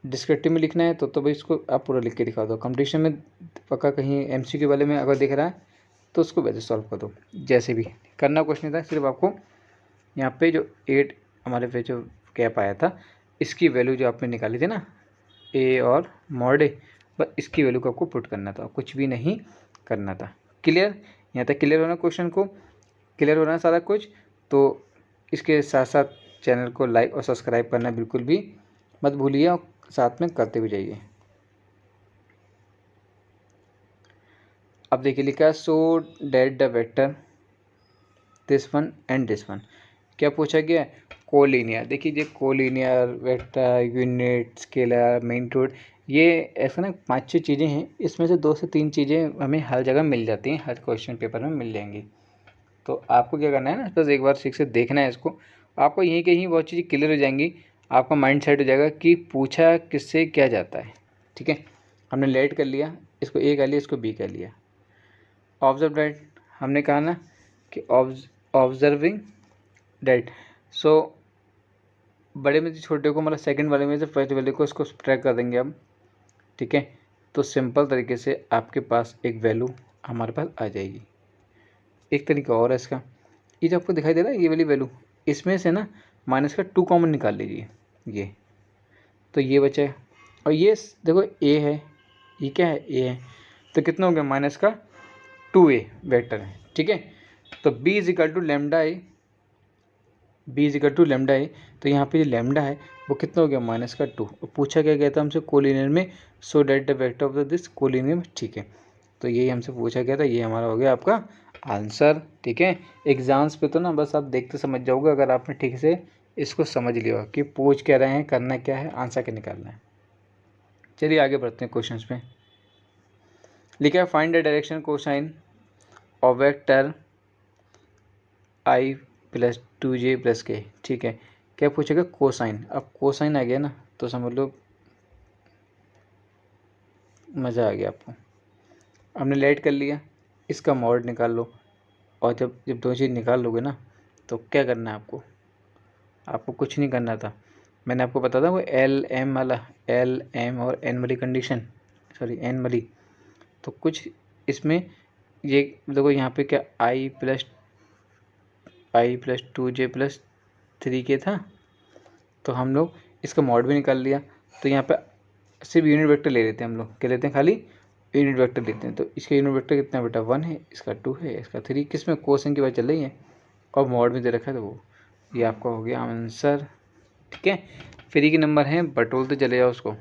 डिस्क्रिप्टिव में लिखना है तो भाई इसको आप पूरा लिख के दिखा दो। कंपटीशन में पक्का कहीं एमसीक्यू वाले में अगर दिख रहा है तो उसको वैसे सॉल्व कर दो, जैसे भी करना कुछ नहीं था, सिर्फ आपको यहाँ पे जो 8 हमारे पे जो कैप आया था, इसकी वैल्यू जो आपने निकाली थी ना, ए और मॉड ए, बस इसकी वैल्यू को आपको पुट करना था, कुछ भी नहीं करना था। क्लियर? यहाँ तक क्लियर होना, क्वेश्चन को क्लियर होना सारा कुछ। तो इसके साथ साथ चैनल को लाइक और सब्सक्राइब करना बिल्कुल भी मत भूलिए और साथ में करते भी जाइए। अब देखिए लिखा है so that the vector this one and this one, क्या पूछा गया है? कोलिनियर। देखिए ये collinear, vector, unit, scalar, magnitude, ये ऐसा ना 5-6 चीज़ें हैं, इसमें से 2 से 3 चीज़ें हमें हर जगह मिल जाती हैं, हर क्वेश्चन पेपर में मिल जाएंगी। तो आपको क्या करना है ना, बस एक बार ठीक से देखना है इसको, आपको यहीं कहीं बहुत चीज़ें क्लियर हो जाएंगी, आपका माइंड सेट हो जाएगा कि पूछा किससे क्या जाता है। ठीक है, हमने लेट कर लिया, इसको ए कर लिया, इसको बी कर लिया। ऑब्जर्व डेट हमने कहा ना कि ऑब्जर्विंग डेट, सो बड़े में से छोटे को, मतलब सेकंड वाले में से फर्स्ट वाले को, इसको सब्ट्रैक्ट कर देंगे अब। ठीक है, तो सिंपल तरीके से आपके पास एक वैल्यू हमारे पास आ जाएगी। एक तरीका और है इसका, ये जो आपको दिखाई दे रहा है ये वाली वैल्यू, इसमें से ना माइनस का 2 कॉमन निकाल लीजिए, ये तो ये बचा है, और ये देखो ए है, ये क्या है? ए है, तो कितना हो गया? माइनस का 2a वेक्टर है। ठीक है, तो b is equal to lambda A, B is equal to lambda A, तो यहाँ पे जो लेमडा है वो कितना हो गया? माइनस का 2। और पूछा क्या गया था हमसे? कोलिनियर में, so that the vector of this collinear में। ठीक है, तो यही हमसे पूछा गया था, ये हमारा हो गया आपका आंसर। ठीक है, एग्जाम्स पे तो ना बस आप देखते समझ जाओगे, अगर आपने ठीक से इसको समझ लिया कि पूछ क्या रहे हैं, करना क्या है, आंसर क्या निकालना है। चलिए आगे बढ़ते हैं क्वेश्चन पे। लिखा है find the direction cosine of vector I plus 2j plus के। ठीक है, क्या पूछेगा? कोसाइन। अब कोसाइन आ गया ना तो समझ लो मज़ा आ गया आपको। हमने लेट कर लिया, इसका मॉड निकाल लो, और जब जब दो चीज़ निकाल लोगे ना तो क्या करना है आपको? आपको कुछ नहीं करना था, मैंने आपको बताया था वो एल एम वाला, एल एम और एन वाली कंडीशन, सॉरी n वाली, तो कुछ इसमें ये देखो यहाँ पे क्या i+2j+3k था, तो हम लोग इसका मॉड भी निकाल लिया। तो यहाँ पे सिर्फ यूनिट वेक्टर ले लेते हैं हम लोग, क्या लेते हैं, खाली यूनिट वेक्टर लेते हैं। तो इसका यूनिट वेक्टर कितना बेटा 1 है, इसका 2 है, इसका 3, किस में कोसाइन की बात चल रही है और मॉड में दे रखा है, तो वो ये आपका हो गया आंसर। ठीक है, फ्री के नंबर हैं, बटोलते चले जाओ उसको।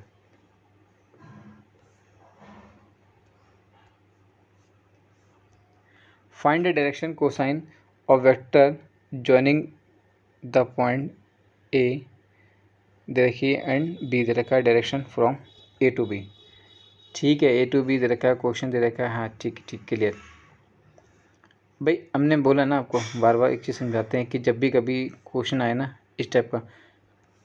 Find the direction cosine of vector joining the point A देखिए एंड बी दे रखा है, direction from A to B. ठीक है, ए टू बी दे रखा है, क्वेश्चन दे रखा है, हाँ ठीक क्लियर। भाई हमने बोला ना आपको, बार बार एक चीज़ समझाते हैं कि जब भी कभी क्वेश्चन आए ना इस टाइप का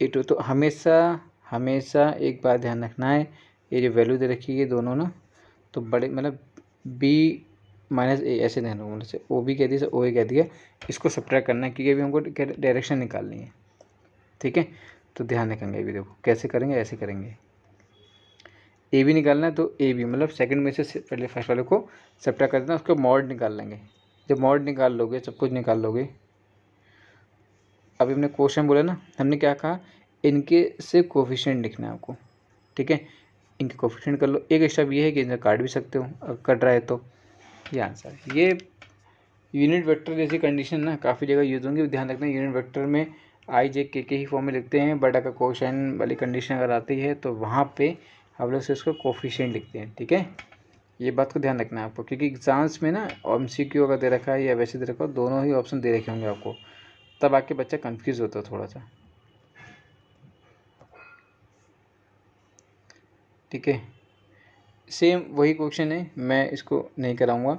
ए टू, तो हमेशा एक बात ध्यान रखना है, ये जो वैल्यू दे रखी है दोनों ना, तो बड़े मतलब बी माइनस ए ऐसे ध्यान रखो, मतलब से ओ बी कह दिया, ओ ए कह दिया, इसको सब्ट्रैक्ट करना है क्योंकि अभी हमको डायरेक्शन निकालनी है। ठीक है, तो ध्यान रखेंगे अभी, देखो कैसे करेंगे, ऐसे करेंगे। ए बी निकालना है तो ए बी मतलब सेकंड में से पहले फर्स्ट वाले को सब्ट्रैक्ट कर देना, उसका मॉड निकाल लेंगे। जब मॉड निकाल लोगे, सब कुछ निकाल लोगे, अभी हमने क्वेश्चन बोला ना, हमने क्या कहा, इनके से कोफिशिएंट लिखना है आपको। ठीक है, इनके कोफिशिएंट कर लो। एक स्टेप ये है कि इन्हें काट भी सकते हो अगर कट रहा है तो। ये आंसर है। ये यूनिट वेक्टर जैसी कंडीशन ना काफ़ी जगह यूज़ होंगी, ध्यान रखना यूनिट वेक्टर में आई जे के ही फॉर्म में लिखते हैं, बट अगर कोसाइन वाली कंडीशन अगर आती है तो वहाँ पे हम लोग से उसको कोफिशिएंट लिखते हैं। ठीक है, ये बात को ध्यान रखना है आपको, क्योंकि एग्जाम्स में ना MCQ अगर दे रखा है या वैसे दे रखा हो, दोनों ही ऑप्शन दे रखे होंगे आपको, तब आके बच्चा कंफ्यूज होता है थोड़ा सा। ठीक है, सेम वही क्वेश्चन है, मैं इसको नहीं कराऊंगा,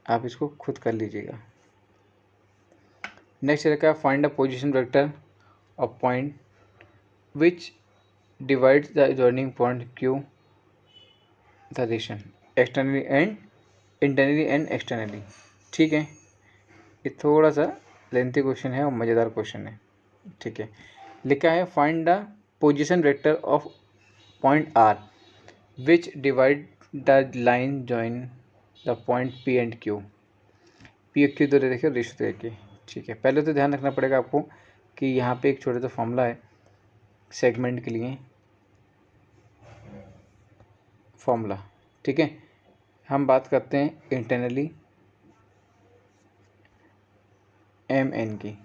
आप इसको खुद कर लीजिएगा। नेक्स्ट रखा है find the position vector of point which divides the adjoining point Q the reason externally and internally and externally. ठीक है, ये थोड़ा सा लेंथी क्वेश्चन है और मज़ेदार क्वेश्चन है। ठीक है, लिखा है find the position vector of point R which divide the line join the point P and Q. P और क्यू दो देखिए रेशो देखिए। ठीक है, पहले तो ध्यान रखना पड़ेगा आपको कि यहाँ पे एक छोटा सा फॉर्मूला है सेगमेंट के लिए, फॉर्मूला। ठीक है, हम बात करते हैं इंटरनली एम एन की।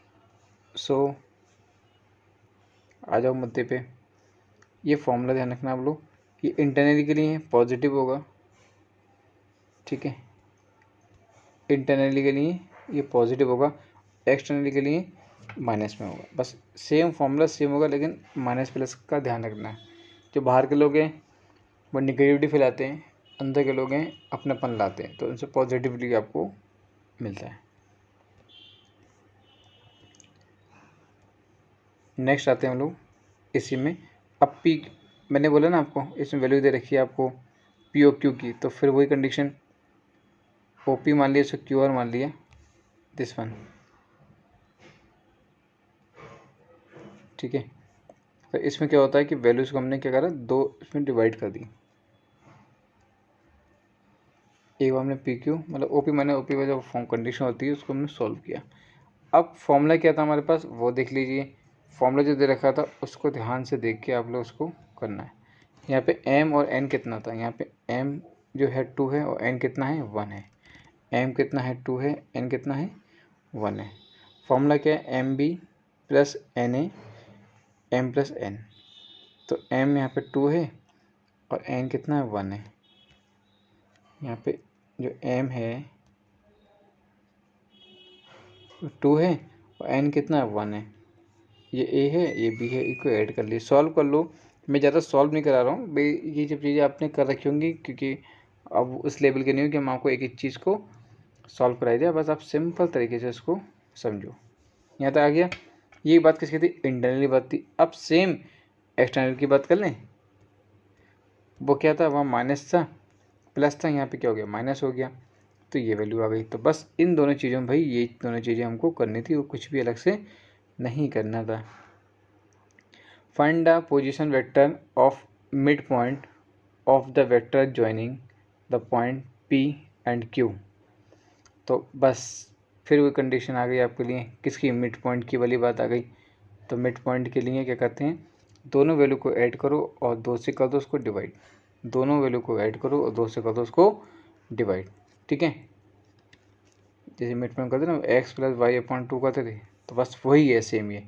सो आ जाओ मुद्दे पे, ये फॉर्मूला ध्यान रखना आप लोग, ये इंटरनली के लिए पॉजिटिव होगा। ठीक है, इंटरनली के लिए ये पॉजिटिव होगा, एक्सटर्नली के लिए माइनस में होगा। बस सेम फॉर्मूला सेम होगा, लेकिन माइनस प्लस का ध्यान रखना है। जो बाहर के लोग हैं वो निगेटिविटी फैलाते हैं, अंदर के लोग हैं अपनापन लाते हैं, तो उनसे पॉजिटिविटी आपको मिलता है। नेक्स्ट आते हैं हम लोग इसी में। अब पी मैंने बोला ना आपको, इसमें वैल्यू दे रखी है आपको पी ओ क्यू की, तो फिर वही कंडीशन ओ पी मान लिया, इसको क्यू आर मान लिया, दिस वन। ठीक है, तो इसमें क्या होता है कि वैल्यूज़ को हमने क्या करा, दो इसमें डिवाइड कर दी। एक हमने पी क्यू मतलब ओ पी मैंने ओ पी जो फॉर्म कंडीशन होती है उसको हमने सॉल्व किया। अब फॉर्मूला क्या था हमारे पास वो देख लीजिए। फॉर्मूला जो दे रखा था उसको ध्यान से देख के आप लोग उसको करना है। यहाँ पे m और n कितना था, यहाँ पे m जो है 2 है और n कितना है 1 है। m कितना है 2 है, n कितना है 1 है। फॉर्मूला क्या है, M B plus N A M plus N. तो m यहाँ पे 2 है और n कितना है 1 है। यहाँ पे जो m है 2 है और n कितना है 1 है। ये a है ये b है, इसको ऐड कर लिए, सॉल्व कर लो। मैं ज़्यादा सॉल्व नहीं करा रहा हूँ भाई, ये सब चीज़ें आपने कर रखी होंगी क्योंकि अब उस लेवल के नहीं हो कि हम आपको एक एक चीज़ को सॉल्व कराई दिया, बस आप सिंपल तरीके से इसको समझो। यहाँ तक आ गया। ये बात किसकी थी, इंटरनली बात थी। अब सेम एक्सटर्नल की बात कर लें, वो क्या था, वहाँ माइनस था प्लस था, यहाँ पे क्या हो गया माइनस हो गया, तो ये वैल्यू आ गई। तो बस इन दोनों चीज़ों में भाई ये दोनों चीज़ें हमको करनी थी, वो कुछ भी अलग से नहीं करना था। Find the position vector of mid point of the vector joining the point P and Q। तो बस फिर वही कंडीशन आ गई आपके लिए, किसकी, मिड पॉइंट की वाली बात आ गई। तो मिड पॉइंट के लिए क्या करते हैं, दोनों वैल्यू को ऐड करो और 2 से कर दो उसको डिवाइड, दोनों वैल्यू को ऐड करो और 2 से कर दो उसको डिवाइड। ठीक है, जैसे मिड पॉइंट करते ना x + y/2 करते थे, तो बस वही है, सेम ये,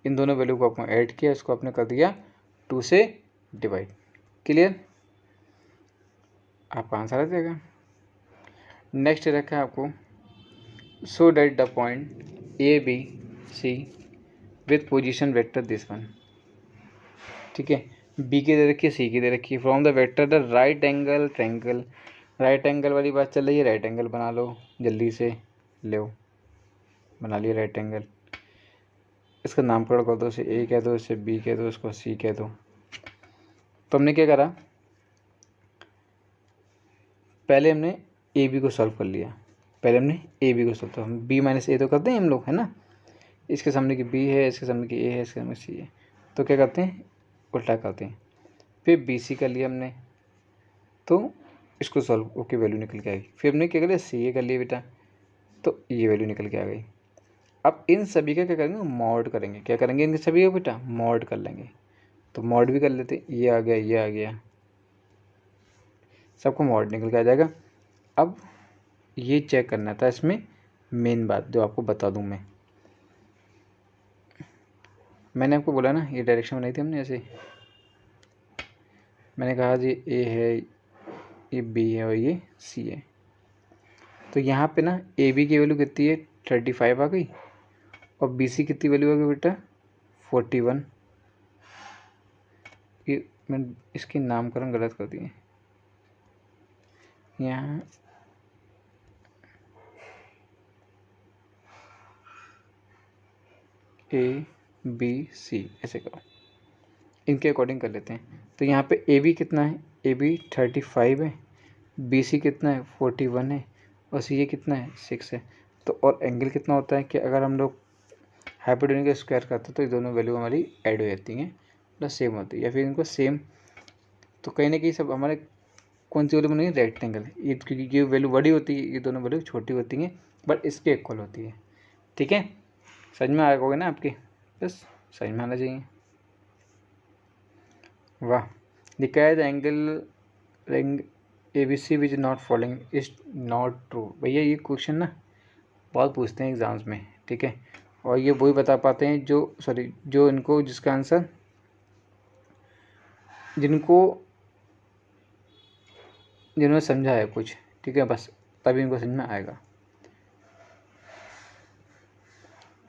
इन दोनों वैल्यू को आपने ऐड किया, इसको आपने कर दिया 2 से डिवाइड। क्लियर, आपका आंसर आ जाएगा। नेक्स्ट रखा है आपको, so that the point A B C with position vector this one. ठीक है, बी की दे रखी है, सी की दे रखी है, from the vector the right angle triangle. Right angle वाली बात चल रही है, राइट एंगल बना लो जल्दी से, लो बना लिया राइट एंगल। इसका नामकरण कर दो, इसे ए कह दो, इसे बी कह दो, इसको सी कह दो। तो हमने क्या करा, पहले हमने ए बी को सॉल्व कर लिया, पहले हमने ए बी को सॉल्व, तो हम बी माइनस ए तो करते हैं हम लोग, है ना। इसके सामने की बी है, इसके सामने की ए है, इसके सामने सी है, तो क्या करते हैं, उल्टा करते हैं। फिर बी सी कर लिया हमने, तो इसको सॉल्व, ओके वैल्यू निकल के आएगी। फिर हमने क्या कर लिया, सी ए कर लिया बेटा, तो ये वैल्यू निकल के आ गई। अब इन सभी का क्या करेंगे, मॉड करेंगे। क्या करेंगे, इनके सभी का बेटा मॉड कर लेंगे। तो मॉड भी कर लेते, ये आ गया, ये आ गया, सबको मॉड निकल के आ जाएगा। अब ये चेक करना था इसमें मेन बात जो आपको बता दूं मैंने आपको बोला ना, ये डायरेक्शन बनाई थी हमने ऐसे, मैंने कहा जी ए है, ये बी है और ये सी है। तो यहाँ पे ना ए बी की वैल्यू कितनी है, 35 आ गई, और बी सी कितनी वैल्यू आ गई बेटा, 41। ये मैंने इसकी नामकरण गलत कर दिए, यहाँ ए बी सी ऐसे करो, इनके अकॉर्डिंग कर लेते हैं। तो यहाँ पे ए बी कितना है, ए बी 35 है, बी सी कितना है 41 है, और सी ए कितना है 6 है। तो और एंगल कितना होता है कि अगर हम लोग हाइपोटेन्यूज का स्क्वायर करते हैं तो ये दोनों वैल्यू हमारी ऐड हो जाती हैं, प्लस सेम होती है, या फिर इनको सेम, तो कहीं ना कहीं सब हमारे कौन सी वैल्यू बनेगी, रेक्टेंगल। ये क्योंकि ये वैल्यू बड़ी होती है, ये दोनों वैल्यू छोटी होती हैं, बट इसके इक्वल होती है। ठीक है, समझ में आएगा ना आपके, बस समझ में आना चाहिए। वाह, दिखाया the angle A B C which not following is not true. भैया ये क्वेश्चन ना बहुत पूछते हैं एग्ज़ाम्स में, ठीक है, और ये वही बता पाते हैं जो इनको, जिसका आंसर, जिन्होंने समझा है कुछ, ठीक है, बस तभी इनको समझ में आएगा।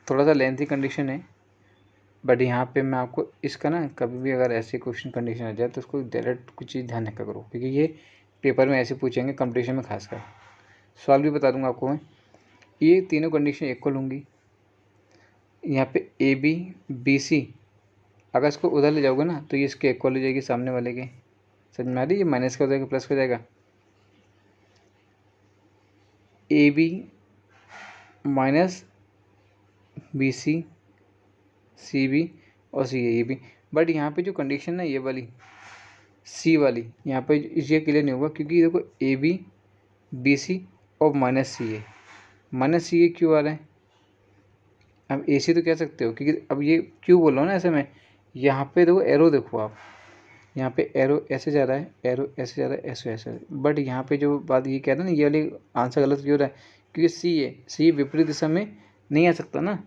थोड़ा सा लेंथी कंडीशन है, बट यहाँ पे मैं आपको इसका ना, कभी भी अगर ऐसे क्वेश्चन कंडीशन आ जाए तो उसको डायरेक्ट कुछ चीज़ ध्यान रखा करो, क्योंकि ये पेपर में ऐसे पूछेंगे, कंपटीशन में खासकर। सवाल भी बता दूंगा आपको मैं, ये तीनों कंडीशन इक्वल होंगी। यहाँ पे ए बी बी सी, अगर इसको उधर ले जाओगे ना तो ये इसके इक्वल हो जाएगी, सामने वाले के, समझ में आ रही है, माइनस का हो जाएगा प्लस का हो जाएगा। A B minus B C, C B और सी ए बी। बट यहाँ पे जो कंडीशन है ये वाली सी वाली, यहाँ पे ये क्लियर नहीं होगा, क्योंकि देखो ए बी बी सी और माइनस सी ए क्यों आ रहा है। अब ए सी तो कह सकते हो, क्योंकि अब ये क्यों बोल रहा हूँ ना ऐसे में, यहाँ पे देखो एरो, देखो आप यहाँ पे एरो ऐसे जा रहा है, एरो ऐसे जा रहा है, ऐसे, बट यहाँ पे जो बात ये कह रहा है ना, ये वाली आंसर गलत क्यों हो रहा है, क्योंकि सी विपरीत दिशा में नहीं आ सकता ना,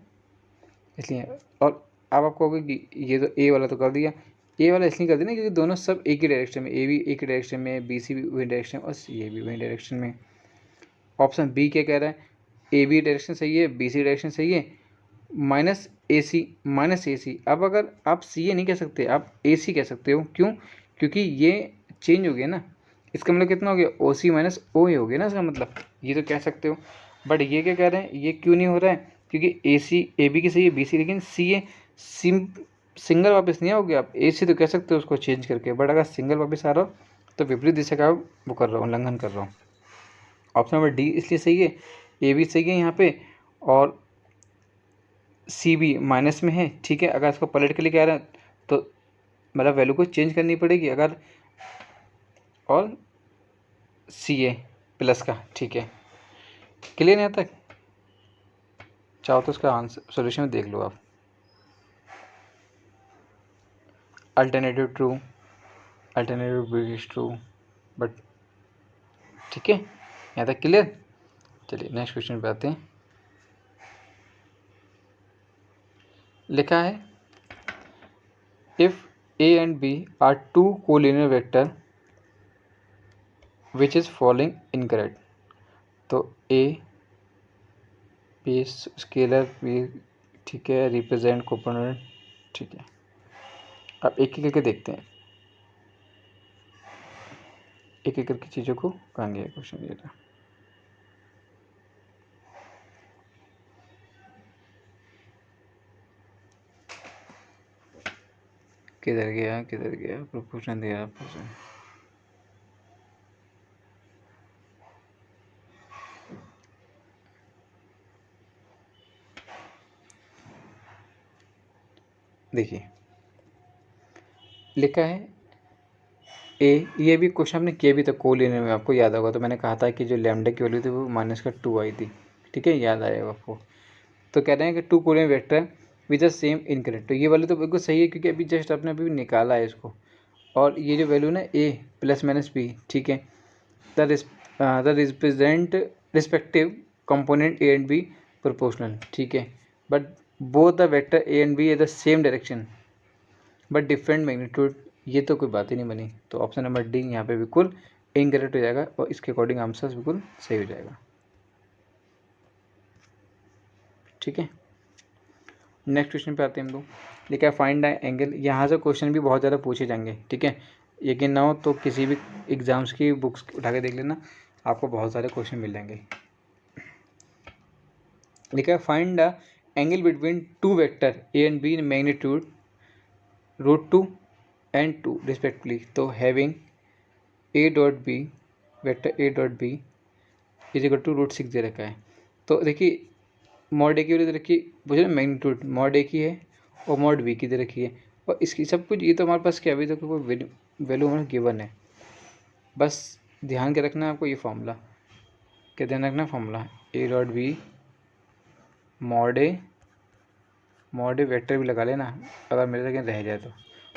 इसलिए। और अब आपको होगा कि ये तो ए वाला तो कर दिया, ए वाला इसलिए कर दिया ना क्योंकि दोनों सब एक ही डायरेक्शन में, ए भी एक ही डायरेक्शन में, बी सी भी वही डायरेक्शन में, और सी ए भी वही डायरेक्शन में। ऑप्शन बी क्या कह रहा है, ए बी डायरेक्शन सही है, बी सी डायरेक्शन सही है, माइनस ए सी। अब अगर आप सी ए नहीं कह सकते, आप ए सी कह सकते हो, क्यों, क्योंकि ये चेंज हो गया ना, इसका मतलब कितना हो गया, ओ सी माइनस ओ ए हो गया ना इसका मतलब, ये तो कह सकते हो। बट ये क्या कह रहे हैं, ये क्यों नहीं हो रहा है, क्योंकि ए सी ए बी की सही है, बी सी, लेकिन सी ए सिंगल वापस नहीं आओगे आप, ए सी तो कह सकते हो उसको चेंज करके, बट अगर सिंगल वापस आ रहा हो तो विपरीत दिशा का वो कर रहा हूँ, उल्लंघन कर रहा हूँ। ऑप्शन नंबर डी इसलिए सही है, ए बी सही है यहाँ पे, और सी बी माइनस में है, ठीक है। अगर इसको पलट के लेके आ रहा है तो मतलब वैल्यू को चेंज करनी पड़ेगी, अगर और सी ए प्लस का, ठीक है। क्लियर है यहाँ तक? चाहो तो उसका आंसर सोल्यूशन देख लो आप। Alternative true, alternative B is true, but ठीक है यहाँ तक क्लियर। चलिए नेक्स्ट क्वेश्चन पे आते हैं। लिखा है if A and B are two collinear vector which is following incorrect. तो ए बी स्केलर बी, ठीक है, रिप्रेजेंट कंपोनेंट, ठीक है। अब एक एक करके देखते हैं, एक एक करके चीज़ों को कहेंगे क्वेश्चन ये था। किधर गया प्रोपोर्शन दिया प्रोपोर्शन। देखिए लिखा है ए, ये भी क्वेश्चन हमने किया भी था कोलिनियर में, आपको याद होगा। तो मैंने कहा था कि जो लैम्डा की वैल्यू थी वो -2 आई थी, ठीक है, याद आएगा आपको। तो कह रहे हैं कि two collinear vector with the same incorrect. तो ये वाली तो बिल्कुल सही है क्योंकि अभी जस्ट आपने अभी निकाला है इसको। और ये जो वैल्यू ना ए प्लस माइनस बी, ठीक है, the represent respective component A and B proportional, ठीक है, but both the vector A and B in the same direction but different magnitude. ये तो कोई बात ही नहीं बनी। तो ऑप्शन नंबर डी यहाँ पे बिल्कुल इनकरेक्ट हो जाएगा और इसके अकॉर्डिंग आंसर बिल्कुल सही हो जाएगा, ठीक है। नेक्स्ट क्वेश्चन पे आते हैं हम लोग। लिखा है फाइंड द एंगल। यहाँ से क्वेश्चन भी बहुत ज़्यादा पूछे जाएंगे, ठीक है। यकीन ना हो तो किसी भी एग्जाम्स की बुक्स उठा के देख लेना, आपको बहुत सारे क्वेश्चन मिल जाएंगे। लिखा है find the angle between two vector A and B in magnitude √2 and 2 respectively. तो having A dot B, vector A dot B is equal to √6 दे रखा है। तो देखिए मॉड ए की वैल्यू दे रखी है, मुझे मैग्नीट्यूड मॉड ए की है और मॉड बी की दे रखी है, और इसकी सब कुछ ये तो हमारे पास क्या अभी तक कोई वैल्यू हमारा गिवन है। बस ध्यान के रखना है आपको ये फॉर्मूला, क्या ध्यान रखना formula A dot B mod A vector भी लगा लेना अगर मेरे से रह जाए तो,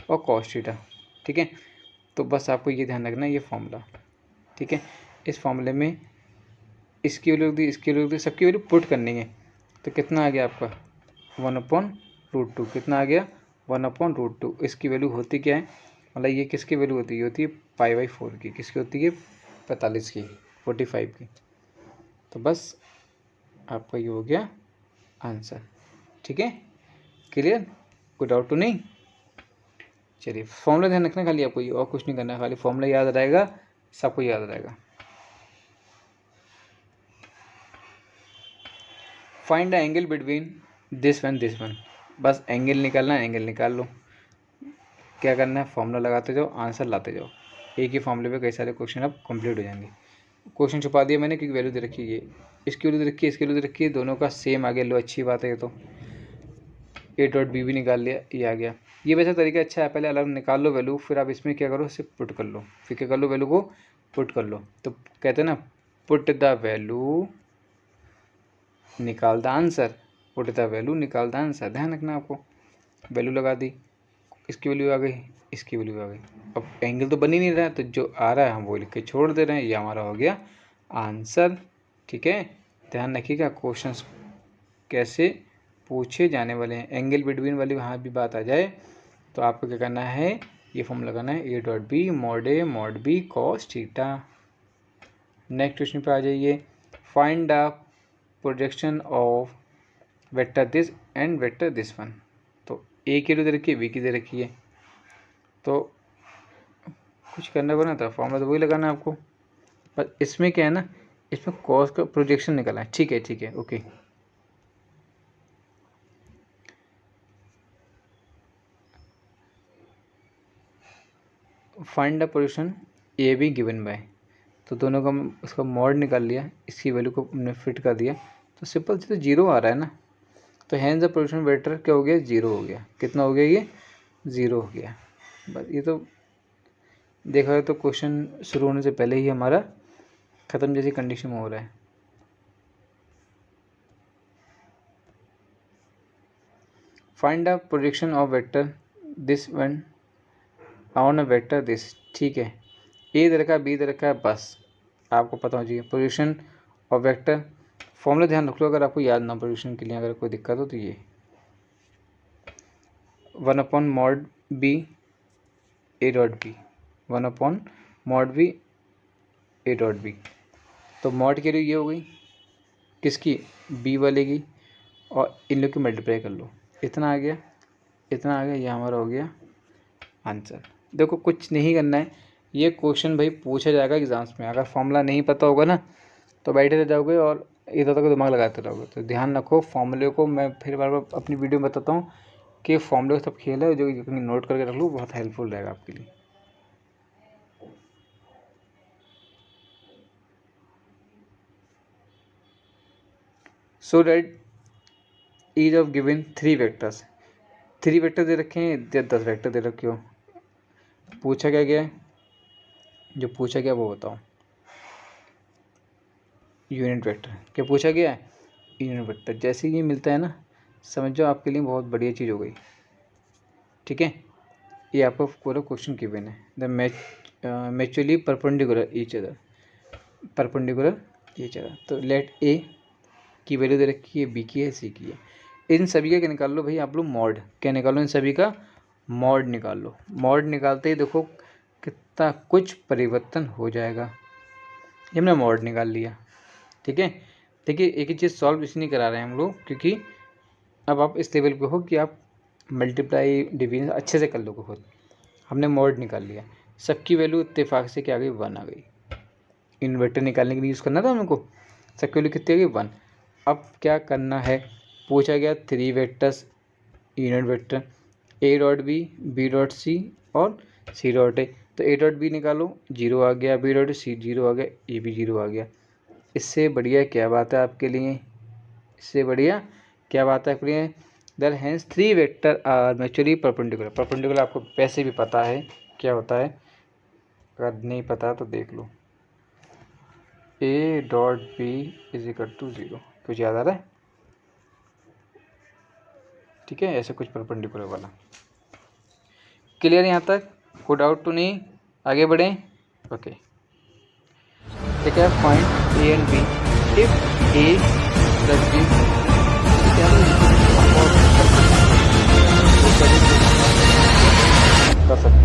और कॉस थीटा, ठीक है। तो बस आपको ये ध्यान रखना है ये फॉर्मूला, ठीक है। इस फॉर्मूले में इसकी वैल्यू दी, इसकी वैल्यू दी, सबकी वैल्यू पुट करनी है। तो कितना आ गया आपका 1/√2, कितना आ गया 1/√2। इसकी वैल्यू होती क्या है, मतलब ये किसकी वैल्यू होती है, ये होती है π/4 की। किसकी होती है 45 की, 45 की। तो बस आपका ये हो गया आंसर, ठीक है, क्लियर, कोई डाउट तो नहीं। चलिए फॉर्मूला ध्यान रखना खाली आपको, ये और कुछ नहीं करना, खाली फॉर्मूला याद रहेगा, सबको याद रहेगा। Find the angle between this one this one. बस एंगल निकालना है, एंगल निकाल लो। क्या करना है, फॉर्मूला लगाते जाओ, आंसर लाते जाओ। एक ही फॉर्मूले पे कई सारे क्वेश्चन अब कंप्लीट हो जाएंगे। क्वेश्चन छुपा दिया मैंने क्योंकि वैल्यू दे रखी है, ये इसकी वैल्यू दे रखी है, इसकी वैल्यू दे रखी है, दोनों का सेम आ गया। लो अच्छी बात है, ये तो ए डॉट बी भी निकाल लिया, ये आ गया। ये वैसा तरीका अच्छा है, पहले अलग निकाल लो वैल्यू, फिर आप इसमें क्या करो, सिर्फ पुट कर लो, फिर क्या कर लो, वैल्यू को पुट कर लो। तो कहते हैं ना पुट द वैल्यू निकाल the answer, put the value निकाल द आंसर। ध्यान रखना आपको, वैल्यू लगा दी, इसकी वैल्यू आ गई, इसकी वैल्यू आ गई। अब एंगल तो बन ही नहीं रहा है, तो जो आ रहा है हम वो लिख के छोड़ दे रहे हैं, ये हमारा हो गया आंसर, ठीक है। ध्यान रखिएगा क्वेश्चंस कैसे पूछे जाने वाले हैं। एंगल बिटवीन वाली वहाँ भी बात आ जाए तो आपको क्या करना है, ये फॉर्म लगाना है A dot B mod A mod B cos theta. Next question पे आ जाइए। Find the projection of vector this and vector this one. तो ए की दे रखी है, बी की दे रखी है, तो कुछ करना बना था, फॉर्मूला तो वही लगाना है आपको। पर इसमें क्या है ना, इसमें कॉस का प्रोजेक्शन निकालना है, ठीक है, ठीक है, okay. Find the projection A be given by. तो दोनों का उसका मॉड निकाल लिया, इसकी वैल्यू को हमने फिट कर दिया, तो सिंपल से तो जीरो आ रहा है ना। तो हैंस द प्रोजेक्शन वेक्टर क्या हो गया, जीरो हो गया। कितना हो गया, ये जीरो हो गया। बस ये तो देखा जाए तो क्वेश्चन शुरू होने से पहले ही हमारा ख़त्म जैसी कंडीशन में हो रहा है। Find the projection of vector this one on a vector this. ठीक है, ए इधर का बी इधर का, बस आपको पता हो चाहिए प्रोजेक्शन ऑफ वेक्टर। फॉर्मूला ध्यान रख लो अगर आपको याद ना प्रोजेक्शन के लिए, अगर कोई दिक्कत हो तो ये 1/mod b a dot B, 1/mod b a dot B. तो मॉड के लिए ये हो गई किसकी, बी वाले की, और इन लोग की मल्टीप्लाई कर लो, इतना आ गया, इतना आ गया, ये हमारा हो गया आंसर। देखो कुछ नहीं करना है, ये क्वेश्चन भाई पूछा जाएगा एग्जाम्स में। अगर फॉर्मूला नहीं पता होगा ना तो बैठे रह जाओगे और इधर तक दिमाग लगाते रहोगे। तो ध्यान रखो फॉर्मूले को, मैं फिर बार बार अपनी वीडियो में बताता हूँ कि फॉर्मूले का सब खेल है, जो नोट करके रख लो, बहुत हेल्पफुल रहेगा आपके लिए। So that each of given 3 vectors, 3 vector दे रखे हैं, 10 वेक्टर दे रखे हो। पूछा क्या गया है, जो पूछा गया वो बताओ। यूनिट वेक्टर क्या पूछा गया है, यूनिट वेक्टर। जैसे ये मिलता है ना, समझ जाओ आपके लिए बहुत बढ़िया चीज़ हो गई। ठीक है, ये आपको पूरा क्वेश्चन गिवन है। The mutually perpendicular each other, perpendicular each other. तो लेट ए की वैल्यू दे रखी है, बी की है, सी की है। इन सभी का क्या निकाल लो भाई आप लोग, मॉड। क्या निकालो, इन सभी का मॉड निकाल लो। मॉड निकालते ही देखो कितना कुछ परिवर्तन हो जाएगा। ये हमने मॉड निकाल लिया। ठीक है, देखिए एक ही चीज़ सॉल्व इसलिए करा रहे हैं हम लोग क्योंकि अब आप इस लेवल पे हो कि आप मल्टीप्लाई डिवीजन अच्छे से कर लोगे खुद। हमने मॉड निकाल लिया, सबकी वैल्यू इत्तेफाक से क्या आ गई, 1 आ गई। इन्वर्टर निकालने के लिए यूज़ करना था हमको, सबकी वैल्यू कितनी आ गई, 1। अब क्या करना है, पूछा गया 3 vectors unit vector, A dot B dot C और सी डॉट ए। तो ए डॉट बी निकालो, 0 आ गया, बी डॉट सी 0 आ गया, ए भी 0 आ गया। इससे बढ़िया क्या बात है आपके लिए, इससे बढ़िया क्या बात है आपके लिए, there has 3 vector are mutually perpendicular. Perpendicular आपको वैसे भी पता है क्या होता है, अगर नहीं पता तो देख लो। A dot B is equal to 0, कुछ याद आ रहा है। ठीक है, ऐसे कुछ परपेंडिकुलर वाला। क्लियर यहाँ तक, कोई डाउट तो नहीं, आगे बढ़ें। ओके, ठीक है, find A and B if A plus B कर सकते हैं।